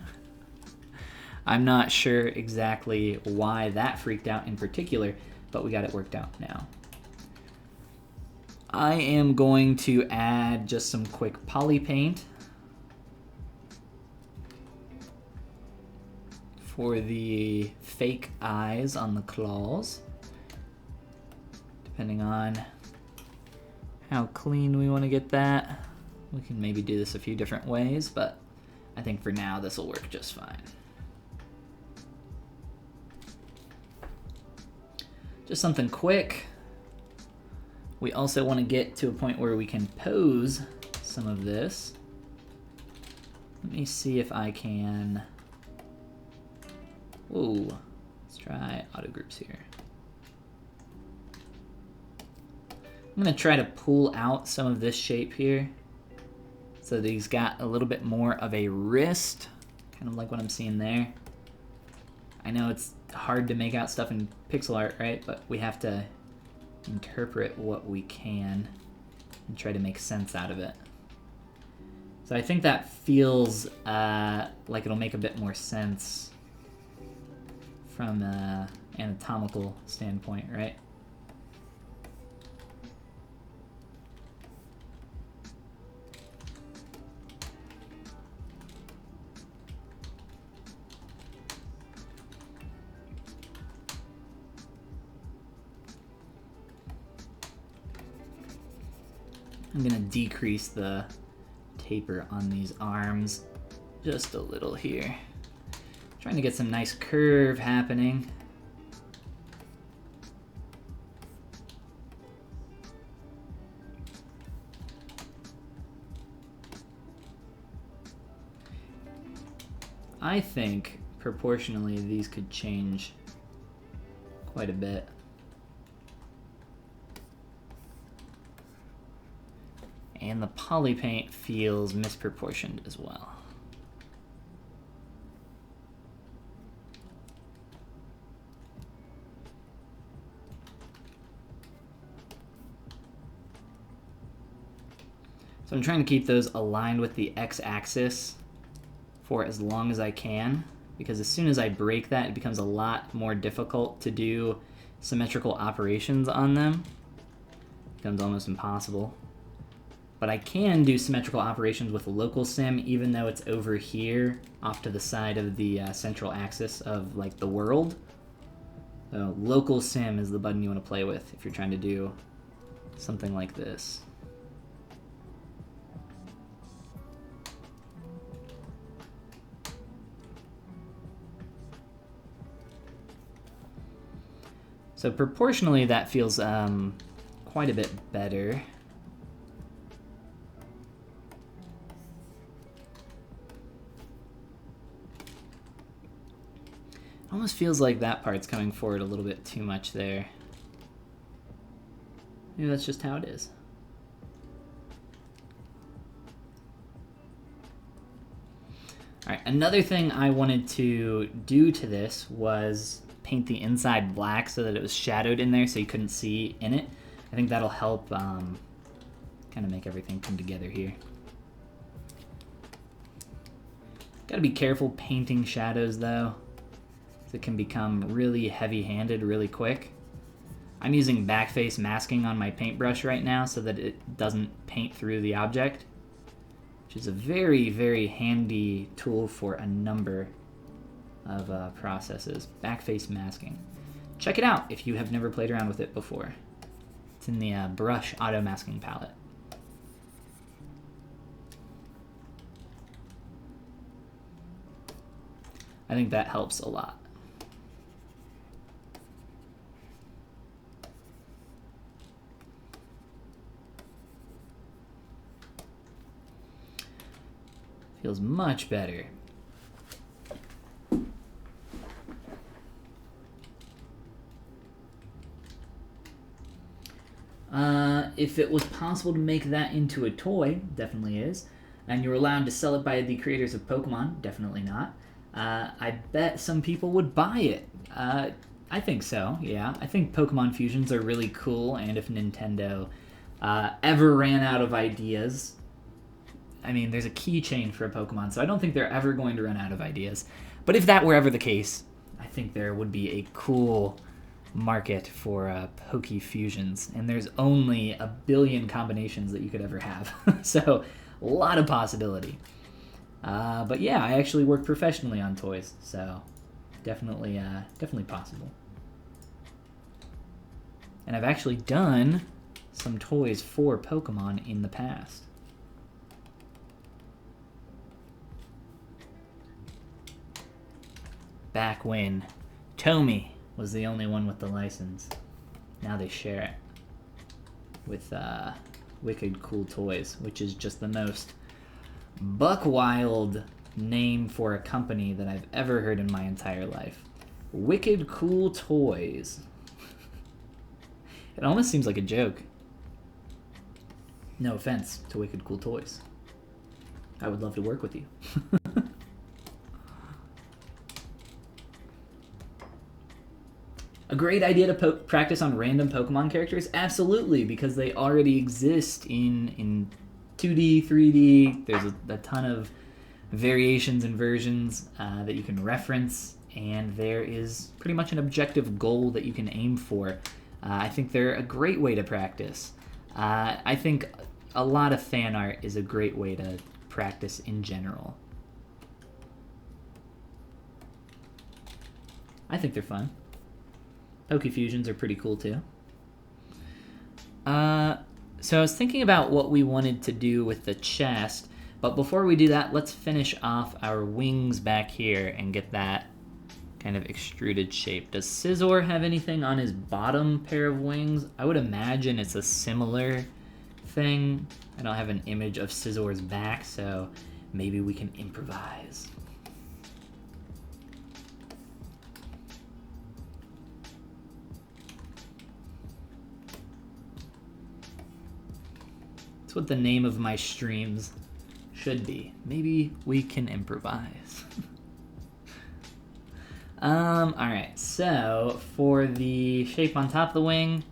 I'm not sure exactly why that freaked out in particular, but we got it worked out now. I am going to add just some quick poly paint for the fake eyes on the claws, depending on how clean we want to get that. We can maybe do this a few different ways, but I think for now this will work just fine. Just something quick. We also want to get to a point where we can pose some of this. Let me see if I can... Whoa, let's try auto groups here. I'm gonna try to pull out some of this shape here so that he's got a little bit more of a wrist, kind of like what I'm seeing there. I know it's hard to make out stuff in pixel art, right? But we have to interpret what we can and try to make sense out of it. So I think that feels like it'll make a bit more sense from an anatomical standpoint, right? I'm gonna decrease the taper on these arms just a little here. Trying to get some nice curve happening. I think proportionally these could change quite a bit. And the poly paint feels misproportioned as well. So I'm trying to keep those aligned with the x-axis for as long as I can, because as soon as I break that, it becomes a lot more difficult to do symmetrical operations on them. It becomes almost impossible. But I can do symmetrical operations with local sim, even though it's over here off to the side of the central axis of like the world. So local sim is the button you want to play with if you're trying to do something like this. So proportionally that feels quite a bit better. Almost feels like that part's coming forward a little bit too much there. Maybe that's just how it is. All right, another thing I wanted to do to this was paint the inside black so that it was shadowed in there so you couldn't see in it. I think that'll help kind of make everything come together here. Gotta be careful painting shadows though. It can become really heavy-handed really quick. I'm using backface masking on my paintbrush right now so that it doesn't paint through the object, which is a very, very handy tool for a number of processes. Backface masking. Check it out if you have never played around with it before. It's in the brush auto masking palette. I think that helps a lot. Feels much better. If it was possible to make that into a toy, definitely is. And you're allowed to sell it by the creators of Pokemon, definitely not. I bet some people would buy it. I think so, yeah. I think Pokemon fusions are really cool, and if Nintendo ever ran out of ideas, I mean, there's a keychain for a Pokemon, so I don't think they're ever going to run out of ideas. But if that were ever the case, I think there would be a cool market for Poke fusions, and there's only 1 billion combinations that you could ever have. So, a lot of possibility. But yeah, I actually work professionally on toys, so definitely possible. And I've actually done some toys for Pokemon in the past. Back when Tomy was the only one with the license. Now they share it with Wicked Cool Toys, which is just the most buck wild name for a company that I've ever heard in my entire life. Wicked Cool Toys. It almost seems like a joke. No offense to Wicked Cool Toys. I would love to work with you. A great idea to practice on random Pokemon characters? Absolutely, because they already exist in 2D, 3D. There's a ton of variations and versions that you can reference, and there is pretty much an objective goal that you can aim for. I think they're a great way to practice. I think a lot of fan art is a great way to practice in general. I think they're fun. Poke fusions are pretty cool too. So I was thinking about what we wanted to do with the chest, but before we do that, let's finish off our wings back here and get that kind of extruded shape. Does Scizor have anything on his bottom pair of wings? I would imagine it's a similar thing. I don't have an image of Scizor's back, so maybe we can improvise. What the name of my streams should be. Maybe we can improvise. Alright, so for the shape on top of the wing,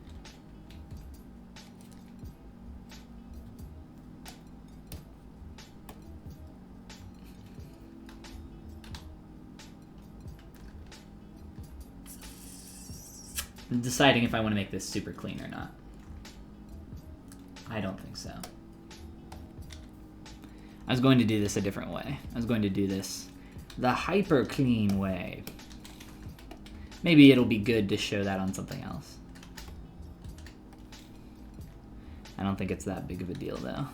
I'm deciding if I want to make this super clean or not. I don't think so. I was going to do this a different way. I was going to do this the hyper clean way. Maybe it'll be good to show that on something else. I don't think it's that big of a deal though.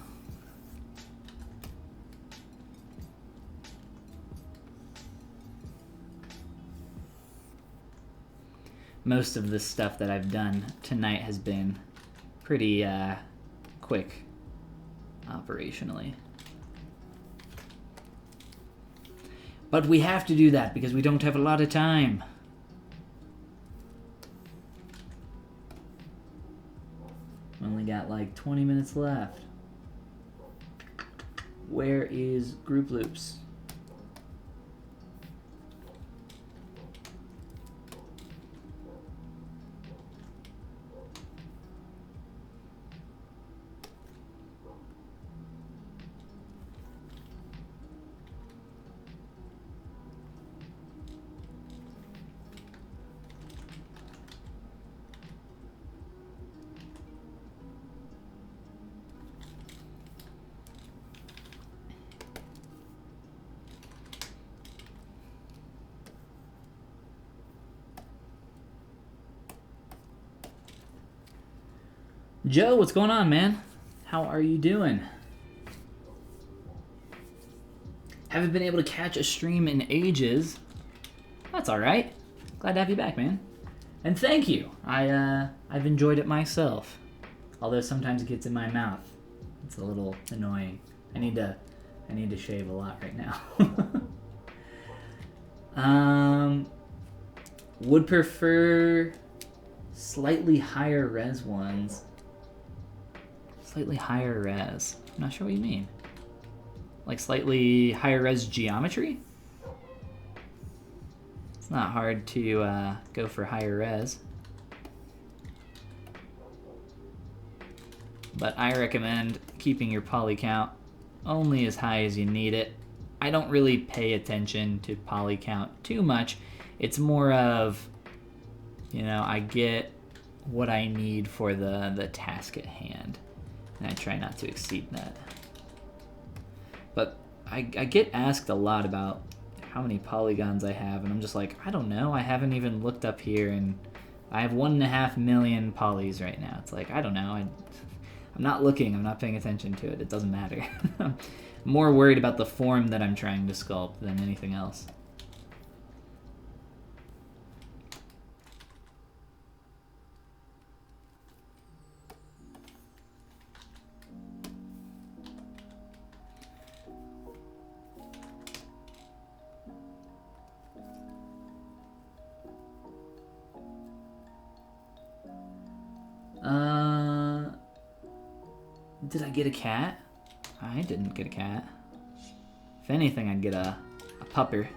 Most of the stuff that I've done tonight has been pretty quick operationally. But we have to do that because we don't have a lot of time. got like 20 minutes left. Where is Group Loops? Joe, what's going on, man? How are you doing? Haven't been able to catch a stream in ages. That's all right. Glad to have you back, man. And thank you. I've enjoyed it myself. Although sometimes it gets in my mouth. It's a little annoying. I need to shave a lot right now. Would prefer slightly higher res ones. Slightly higher res. I'm not sure what you mean. Like slightly higher res geometry? It's not hard to go for higher res. But I recommend keeping your poly count only as high as you need it. I don't really pay attention to poly count too much. It's more of, you know, I get what I need for the task at hand. And I try not to exceed that. But I get asked a lot about how many polygons I have, and I'm just like, I don't know. I haven't even looked up here, and I have 1.5 million polys right now. It's like, I don't know. I'm not looking. I'm not paying attention to it. It doesn't matter. I'm more worried about the form that I'm trying to sculpt than anything else. Did I get a cat? I didn't get a cat. If anything, I'd get a pupper.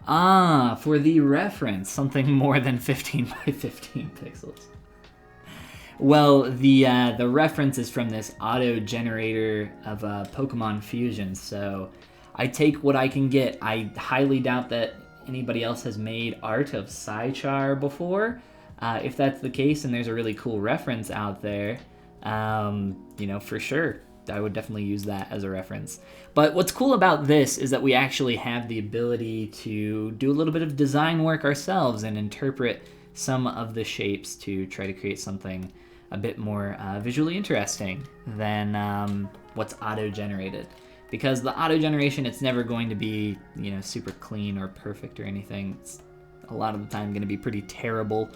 Ah, for the reference, something more than 15 by 15 pixels. Well, the reference is from this auto generator of Pokemon Fusion, so I take what I can get. I highly doubt that anybody else has made art of Psychar before. If that's the case and there's a really cool reference out there, you know, for sure, I would definitely use that as a reference. But what's cool about this is that we actually have the ability to do a little bit of design work ourselves and interpret some of the shapes to try to create something a bit more visually interesting than what's auto-generated. Because the auto-generation, it's never going to be, you know, super clean or perfect or anything. It's a lot of the time going to be pretty terrible.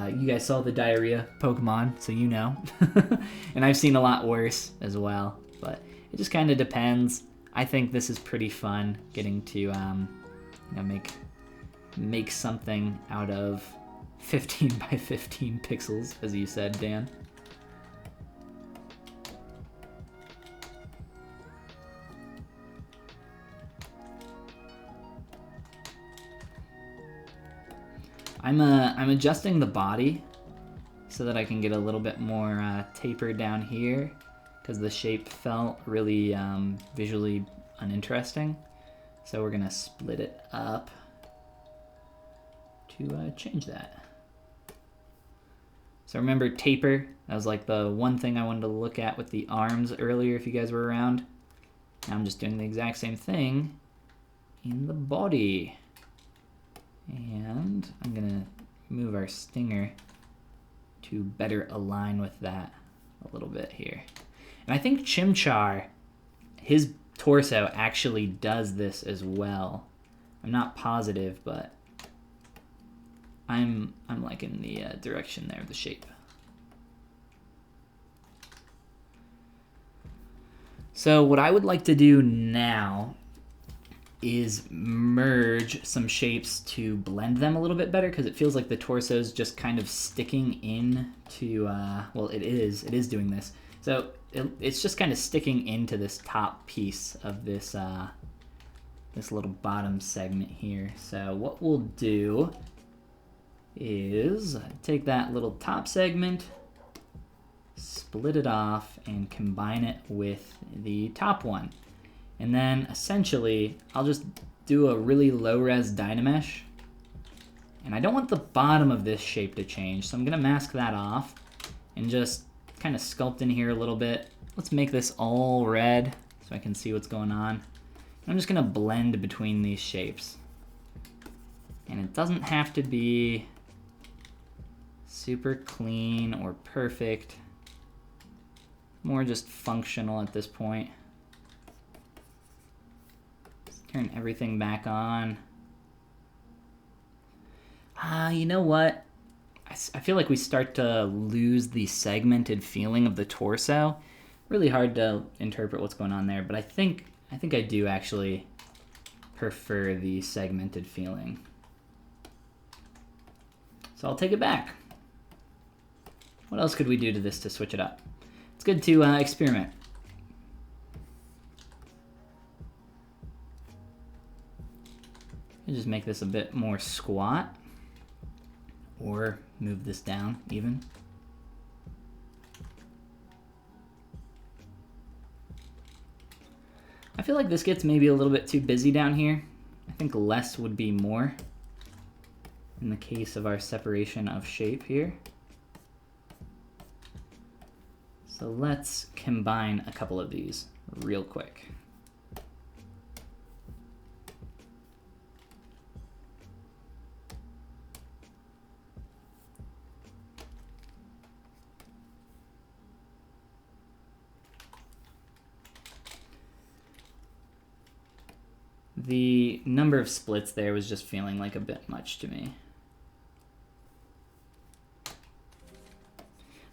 You guys saw the diarrhea Pokemon, so you know. And I've seen a lot worse as well. But it just kind of depends. I think this is pretty fun, getting to you know, make something out of 15 by 15 pixels, as you said, Dan. I'm adjusting the body so that I can get a little bit more taper down here, because the shape felt really visually uninteresting. So we're gonna split it up to change that. So remember taper, that was like the one thing I wanted to look at with the arms earlier if you guys were around. Now I'm just doing the exact same thing in the body. And I'm gonna move our stinger to better align with that a little bit here. And I think Chimchar, his torso actually does this as well. I'm not positive, but I'm liking the direction there of the shape. So what I would like to do now is merge some shapes to blend them a little bit better, because it feels like the torso is just kind of sticking into, well, it is doing this. So it's just kind of sticking into this top piece of this, this little bottom segment here. So what we'll do is take that little top segment, split it off, and combine it with the top one. And then essentially, I'll just do a really low-res Dynamesh. And I don't want the bottom of this shape to change, so I'm gonna mask that off and just kind of sculpt in here a little bit. Let's make this all red so I can see what's going on. And I'm just gonna blend between these shapes. And it doesn't have to be super clean or perfect. More just functional at this point. Turn everything back on. You know what? I feel like we start to lose the segmented feeling of the torso. Really hard to interpret what's going on there, but I think I do actually prefer the segmented feeling. So I'll take it back. What else could we do to this to switch it up? It's good to experiment. Just make this a bit more squat, or move this down even. I feel like this gets maybe a little bit too busy down here. I think less would be more in the case of our separation of shape here. So let's combine a couple of these real quick. The number of splits there was just feeling like a bit much to me.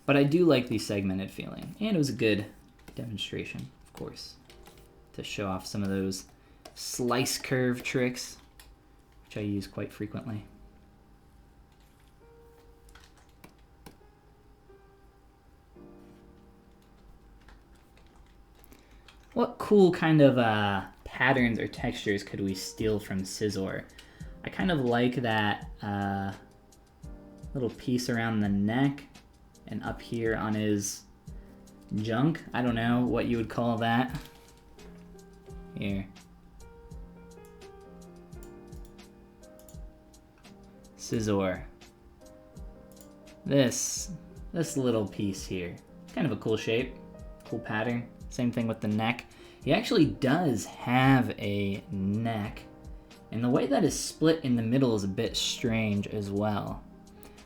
But I do like the segmented feeling, and it was a good demonstration, of course, to show off some of those slice curve tricks, which I use quite frequently. What cool kind of patterns or textures could we steal from Scissor? I kind of like that little piece around the neck and up here on his junk. I don't know what you would call that. Here. Scissor. This little piece here. Kind of a cool shape, cool pattern. Same thing with the neck. He actually does have a neck, and the way that is split in the middle is a bit strange as well.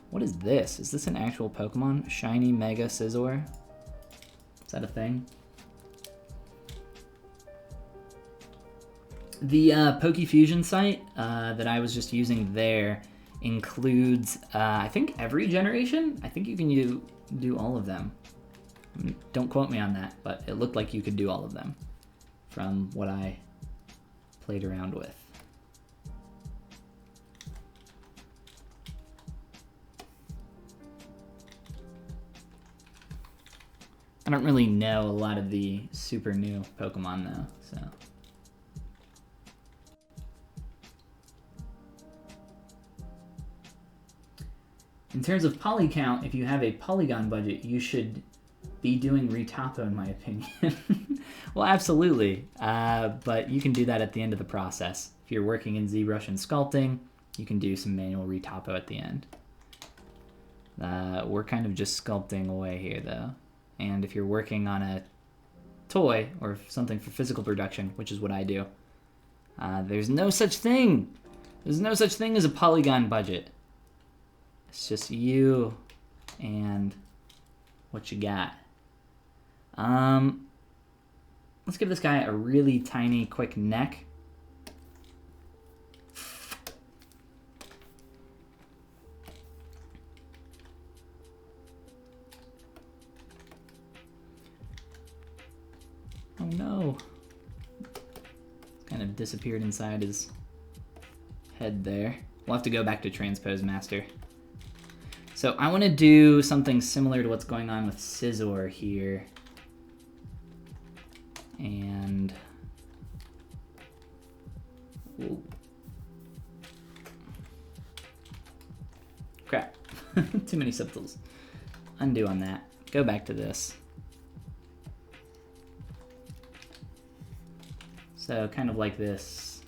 What is this? Is this an actual Pokemon? Shiny Mega Scizor? Is that a thing? The PokeFusion site that I was just using there includes, I think, every generation. I think you can do all of them. Don't quote me on that, but it looked like you could do all of them from what I played around with. I don't really know a lot of the super new Pokemon though, so. In terms of poly count, if you have a polygon budget, you should be doing retopo, in my opinion. Well, absolutely, but you can do that at the end of the process. If you're working in ZBrush and Sculpting, you can do some manual retopo at the end. We're kind of just sculpting away here though. And if you're working on a toy or something for physical production, which is what I do, there's no such thing. There's no such thing as a polygon budget. It's just you and what you got. Let's give this guy a really tiny, quick neck. Oh no. Kind of disappeared inside his head there. We'll have to go back to Transpose Master. So I want to do something similar to what's going on with Scizor here. And... Ooh. Crap. Too many subtools. Undo on that. Go back to this. So kind of like this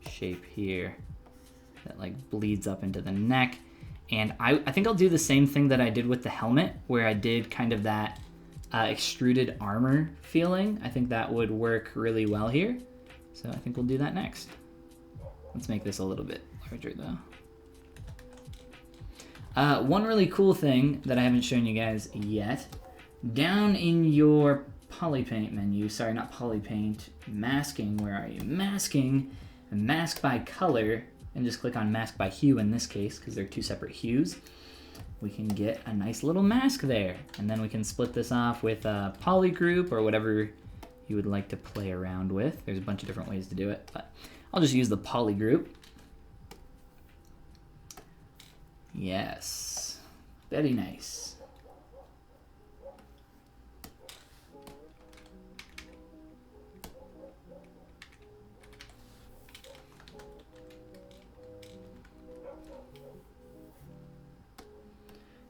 shape here that like bleeds up into the neck. And I think I'll do the same thing that I did with the helmet, where I did kind of that extruded armor feeling. I think that would work really well here. So I think we'll do that next. Let's make this a little bit larger though. One really cool thing that I haven't shown you guys yet, down in your polypaint menu, sorry, not polypaint, masking, where are you? Masking, and mask by color, and just click on mask by hue in this case, because they're two separate hues. We can get a nice little mask there, and then we can split this off with a poly group or whatever you would like to play around with. There's a bunch of different ways to do it, but I'll just use the poly group. Yes, very nice.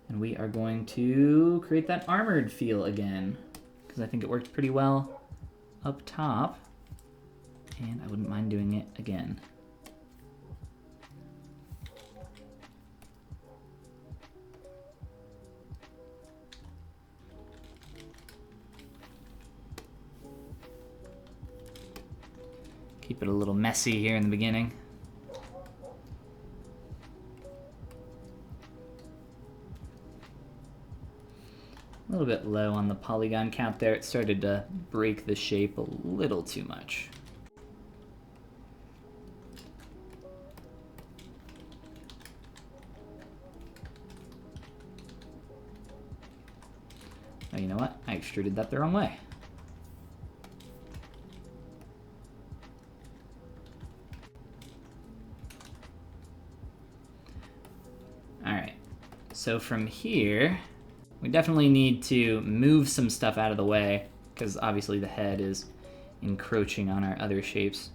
And we are going to create that armored feel again, because I think it worked pretty well up top, and I wouldn't mind doing it again. Keep it a little messy here in the beginning. A little bit low on the polygon count there. It started to break the shape a little too much. Oh, you know what? I extruded that the wrong way. So from here, we definitely need to move some stuff out of the way, because obviously the head is encroaching on our other shapes.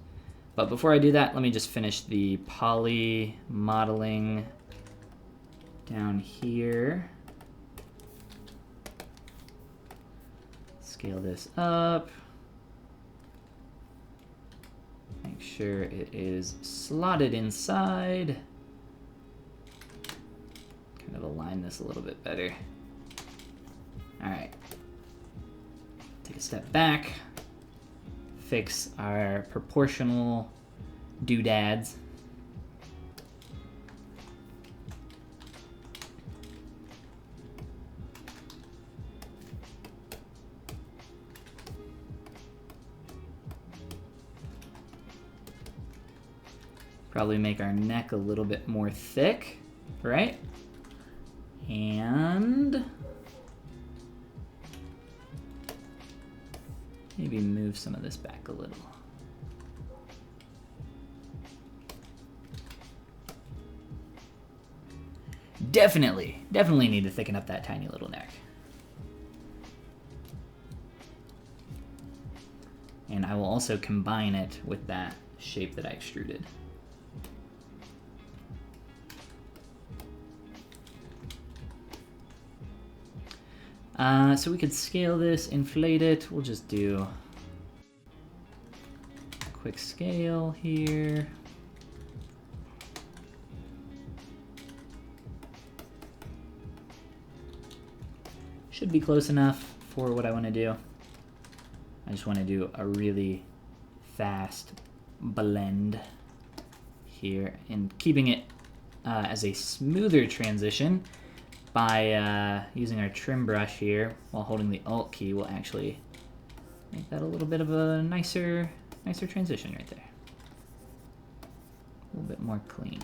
But before I do that, let me just finish the poly modeling down here. Scale this up. Make sure it is slotted inside. Kind of align this a little bit better. All right. Take a step back. Fix our proportional doodads. Probably make our neck a little bit more thick, right? And maybe move some of this back a little. Definitely need to thicken up that tiny little neck. And I will also combine it with that shape that I extruded. So we could scale this, inflate it. We'll just do a quick scale here. Should be close enough for what I want to do. I just want to do a really fast blend here and keeping it as a smoother transition. By using our trim brush here while holding the Alt key, we'll actually make that a little bit of a nicer transition right there. A little bit more clean.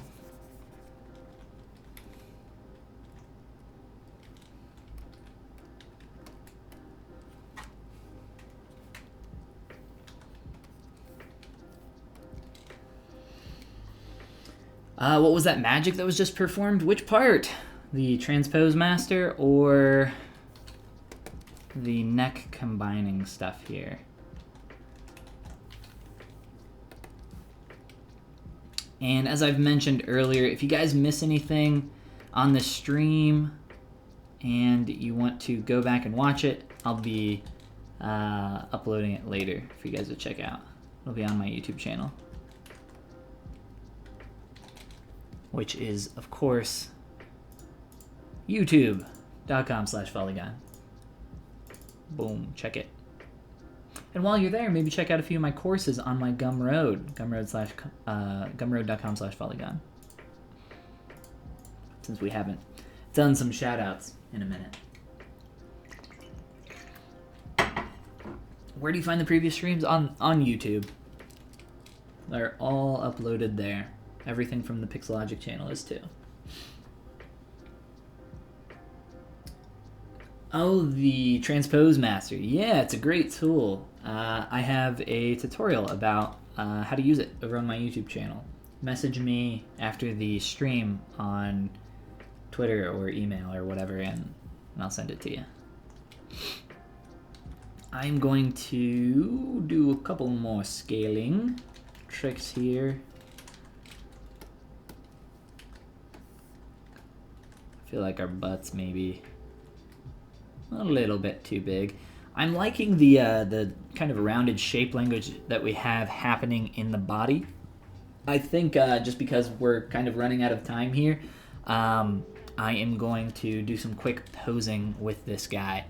What was that magic that was just performed? Which part? The transpose master or the neck combining stuff here? And as I've mentioned earlier, if you guys miss anything on the stream and you want to go back and watch it, I'll be uploading it later for you guys to check out. It'll be on my YouTube channel, which is, of course, youtube.com/Polygon. Boom, check it. And while you're there, maybe check out a few of my courses on my Gumroad, gumroad.com/Polygon. Since we haven't done some shout-outs in a minute. Where do you find the previous streams? On YouTube. They're all uploaded there. Everything from the Pixelogic channel is too. Oh, the Transpose Master. Yeah, it's a great tool. I have a tutorial about how to use it over on my YouTube channel. Message me after the stream on Twitter or email or whatever, and I'll send it to you. I'm going to do a couple more scaling tricks here. I feel like our butts maybe a little bit too big. I'm liking the kind of rounded shape language that we have happening in the body. I think just because we're kind of running out of time here, I am going to do some quick posing with this guy.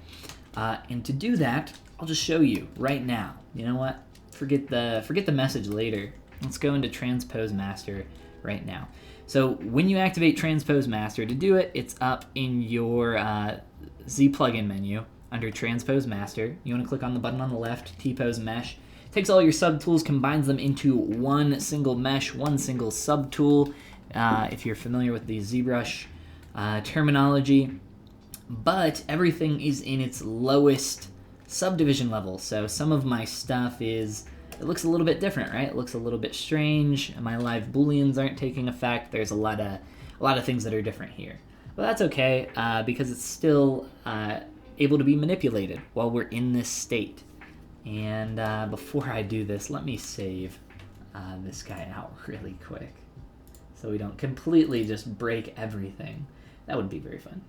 And to do that, I'll just show you right now. You know what? Forget the message later. Let's go into Transpose Master right now. So when you activate Transpose Master, to do it, it's up in your Z plugin menu under Transpose Master. You want to click on the button on the left, T-Pose Mesh. It takes all your subtools, combines them into one single mesh, one single subtool, if you're familiar with the ZBrush terminology. But everything is in its lowest subdivision level. So some of my stuff it looks a little bit different, right? It looks a little bit strange. My live booleans aren't taking effect. There's a lot of things that are different here. But that's okay, because it's still able to be manipulated while we're in this state. And before I do this, let me save this guy out really quick so we don't completely just break everything. That would be very fun.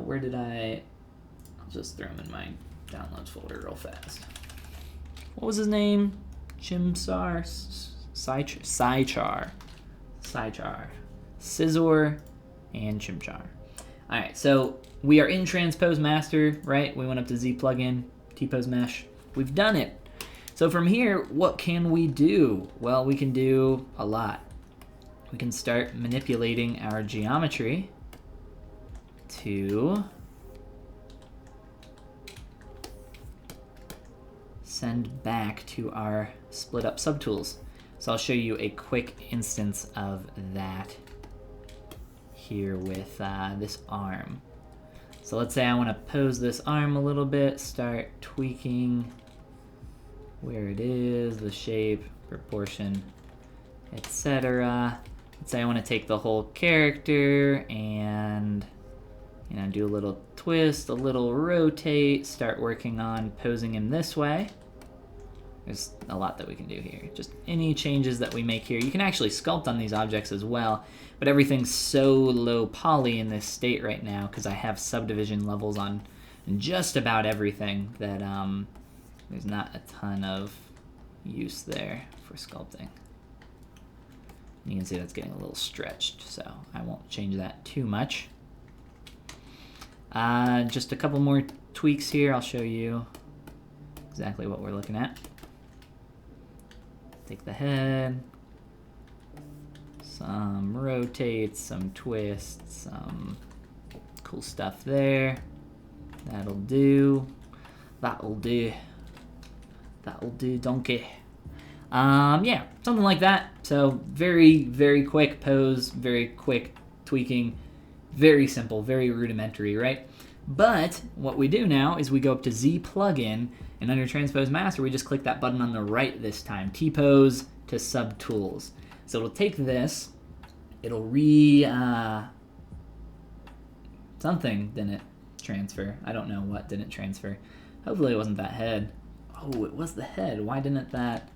Where did I'll just throw him in my downloads folder real fast. What was his name? Chimsar? Sychar. Scizor and Chimchar. Alright, so we are in Transpose Master, right? We went up to Z plugin, T-Pose Mesh. We've done it. So from here, what can we do? Well, we can do a lot. We can start manipulating our geometry to send back to our split up subtools. So I'll show you a quick instance of that here with this arm. So let's say I want to pose this arm a little bit, start tweaking where it is, the shape, proportion, etc. Let's say I want to take the whole character and do a little twist, a little rotate, start working on posing him this way. There's a lot that we can do here. Just any changes that we make here. You can actually sculpt on these objects as well, but everything's so low poly in this state right now because I have subdivision levels on just about everything that there's not a ton of use there for sculpting. You can see that's getting a little stretched, so I won't change that too much. Just a couple more tweaks here. I'll show you exactly what we're looking at. Take the head, some rotates, some twists, some cool stuff there. That'll do. That'll do. That'll do, donkey. Yeah, something like that. So very, very quick pose, very quick tweaking, very simple, very rudimentary, right? But what we do now is we go up to Z plugin, and under Transpose Master, we just click that button on the right this time, T-Pose to Subtools. So it'll take this, it'll something didn't transfer. I don't know what didn't transfer. Hopefully it wasn't that head. Oh, it was the head. Why didn't that?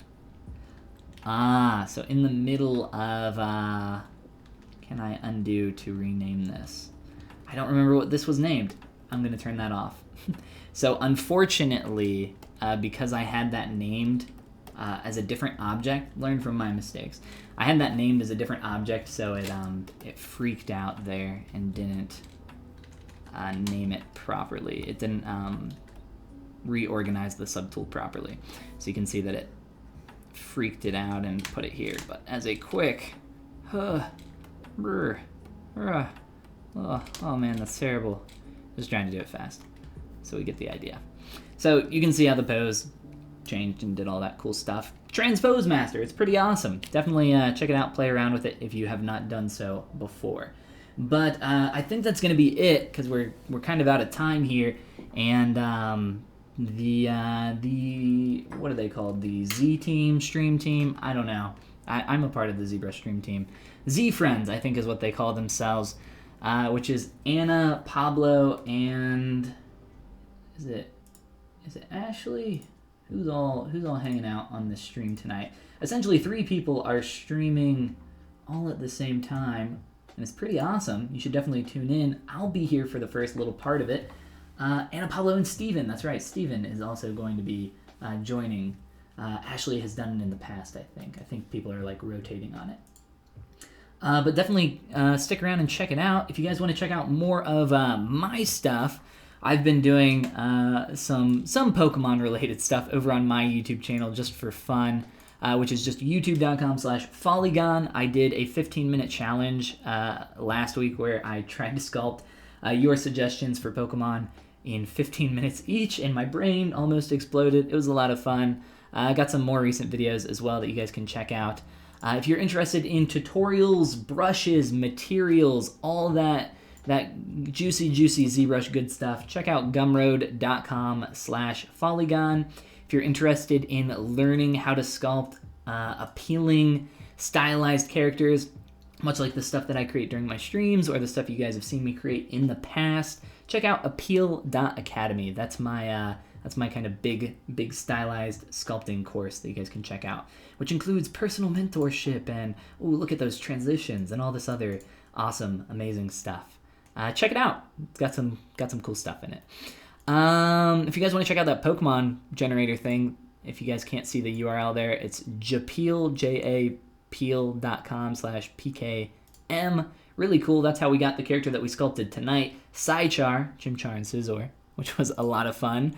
So in the middle of, can I undo to rename this? I don't remember what this was named. I'm gonna turn that off. So unfortunately, because I had that named as a different object, learn from my mistakes. I had that named as a different object, so it freaked out there and didn't name it properly. It didn't reorganize the subtool properly. So you can see that it freaked it out and put it here. But as a quick, oh man, that's terrible. Just trying to do it fast so we get the idea. So you can see how the pose changed and did all that cool stuff. Transpose Master, it's pretty awesome. Definitely check it out, play around with it if you have not done so before. But I think that's going to be it, because we're kind of out of time here, and the what are they called? The Z team, stream team? I don't know. I'm a part of the ZBrush stream team. Z Friends, I think, is what they call themselves, which is Anna, Pablo, and is it Ashley? Who's all hanging out on this stream tonight? Essentially, 3 people are streaming all at the same time. And it's pretty awesome. You should definitely tune in. I'll be here for the first little part of it. Anna, Pablo, and Steven. That's right. Steven is also going to be joining. Ashley has done it in the past, I think. I think people are like rotating on it. But definitely stick around and check it out. If you guys want to check out more of my stuff, I've been doing some Pokemon related stuff over on my YouTube channel just for fun. Which is just youtube.com/Polygon. I did a 15-minute challenge last week where I tried to sculpt your suggestions for Pokemon in 15 minutes each, and my brain almost exploded. It was a lot of fun. I got some more recent videos as well that you guys can check out. If you're interested in tutorials, brushes, materials, all that juicy ZBrush good stuff, check out gumroad.com/Polygon. If you're interested in learning how to sculpt appealing, stylized characters, much like the stuff that I create during my streams or the stuff you guys have seen me create in the past, check out appeal.academy. That's my kind of big stylized sculpting course that you guys can check out, which includes personal mentorship and look at those transitions and all this other awesome, amazing stuff. Check it out. It's got some cool stuff in it. If you guys want to check out that Pokemon generator thing, if you guys can't see the URL there, it's japeel.com/PKM. Really cool. That's how we got the character that we sculpted tonight, Psychar, Chimchar, and Scizor, which was a lot of fun.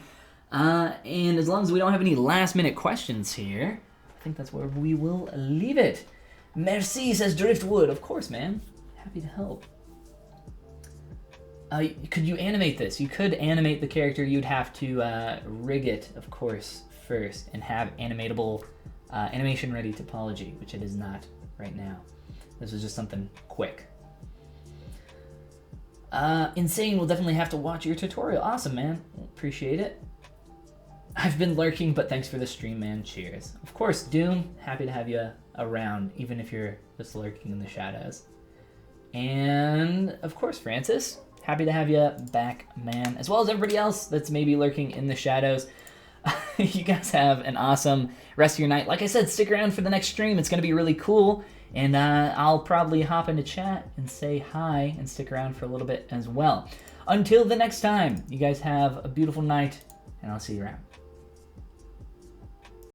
And as long as we don't have any last-minute questions here, I think that's where we will leave it. Merci, says Driftwood. Of course, man. Happy to help. Could you animate this? You could animate the character. You'd have to rig it, of course, first, and have animatable animation-ready topology, which it is not right now. This was just something quick. Insane will definitely have to watch your tutorial. Awesome, man. Appreciate it. I've been lurking, but thanks for the stream, man. Cheers. Of course, Doom, happy to have you around, even if you're just lurking in the shadows. And, of course, Francis, happy to have you back, man, as well as everybody else that's maybe lurking in the shadows. You guys have an awesome rest of your night. Like I said, stick around for the next stream. It's going to be really cool, and I'll probably hop into chat and say hi and stick around for a little bit as well. Until the next time, you guys have a beautiful night, and I'll see you around.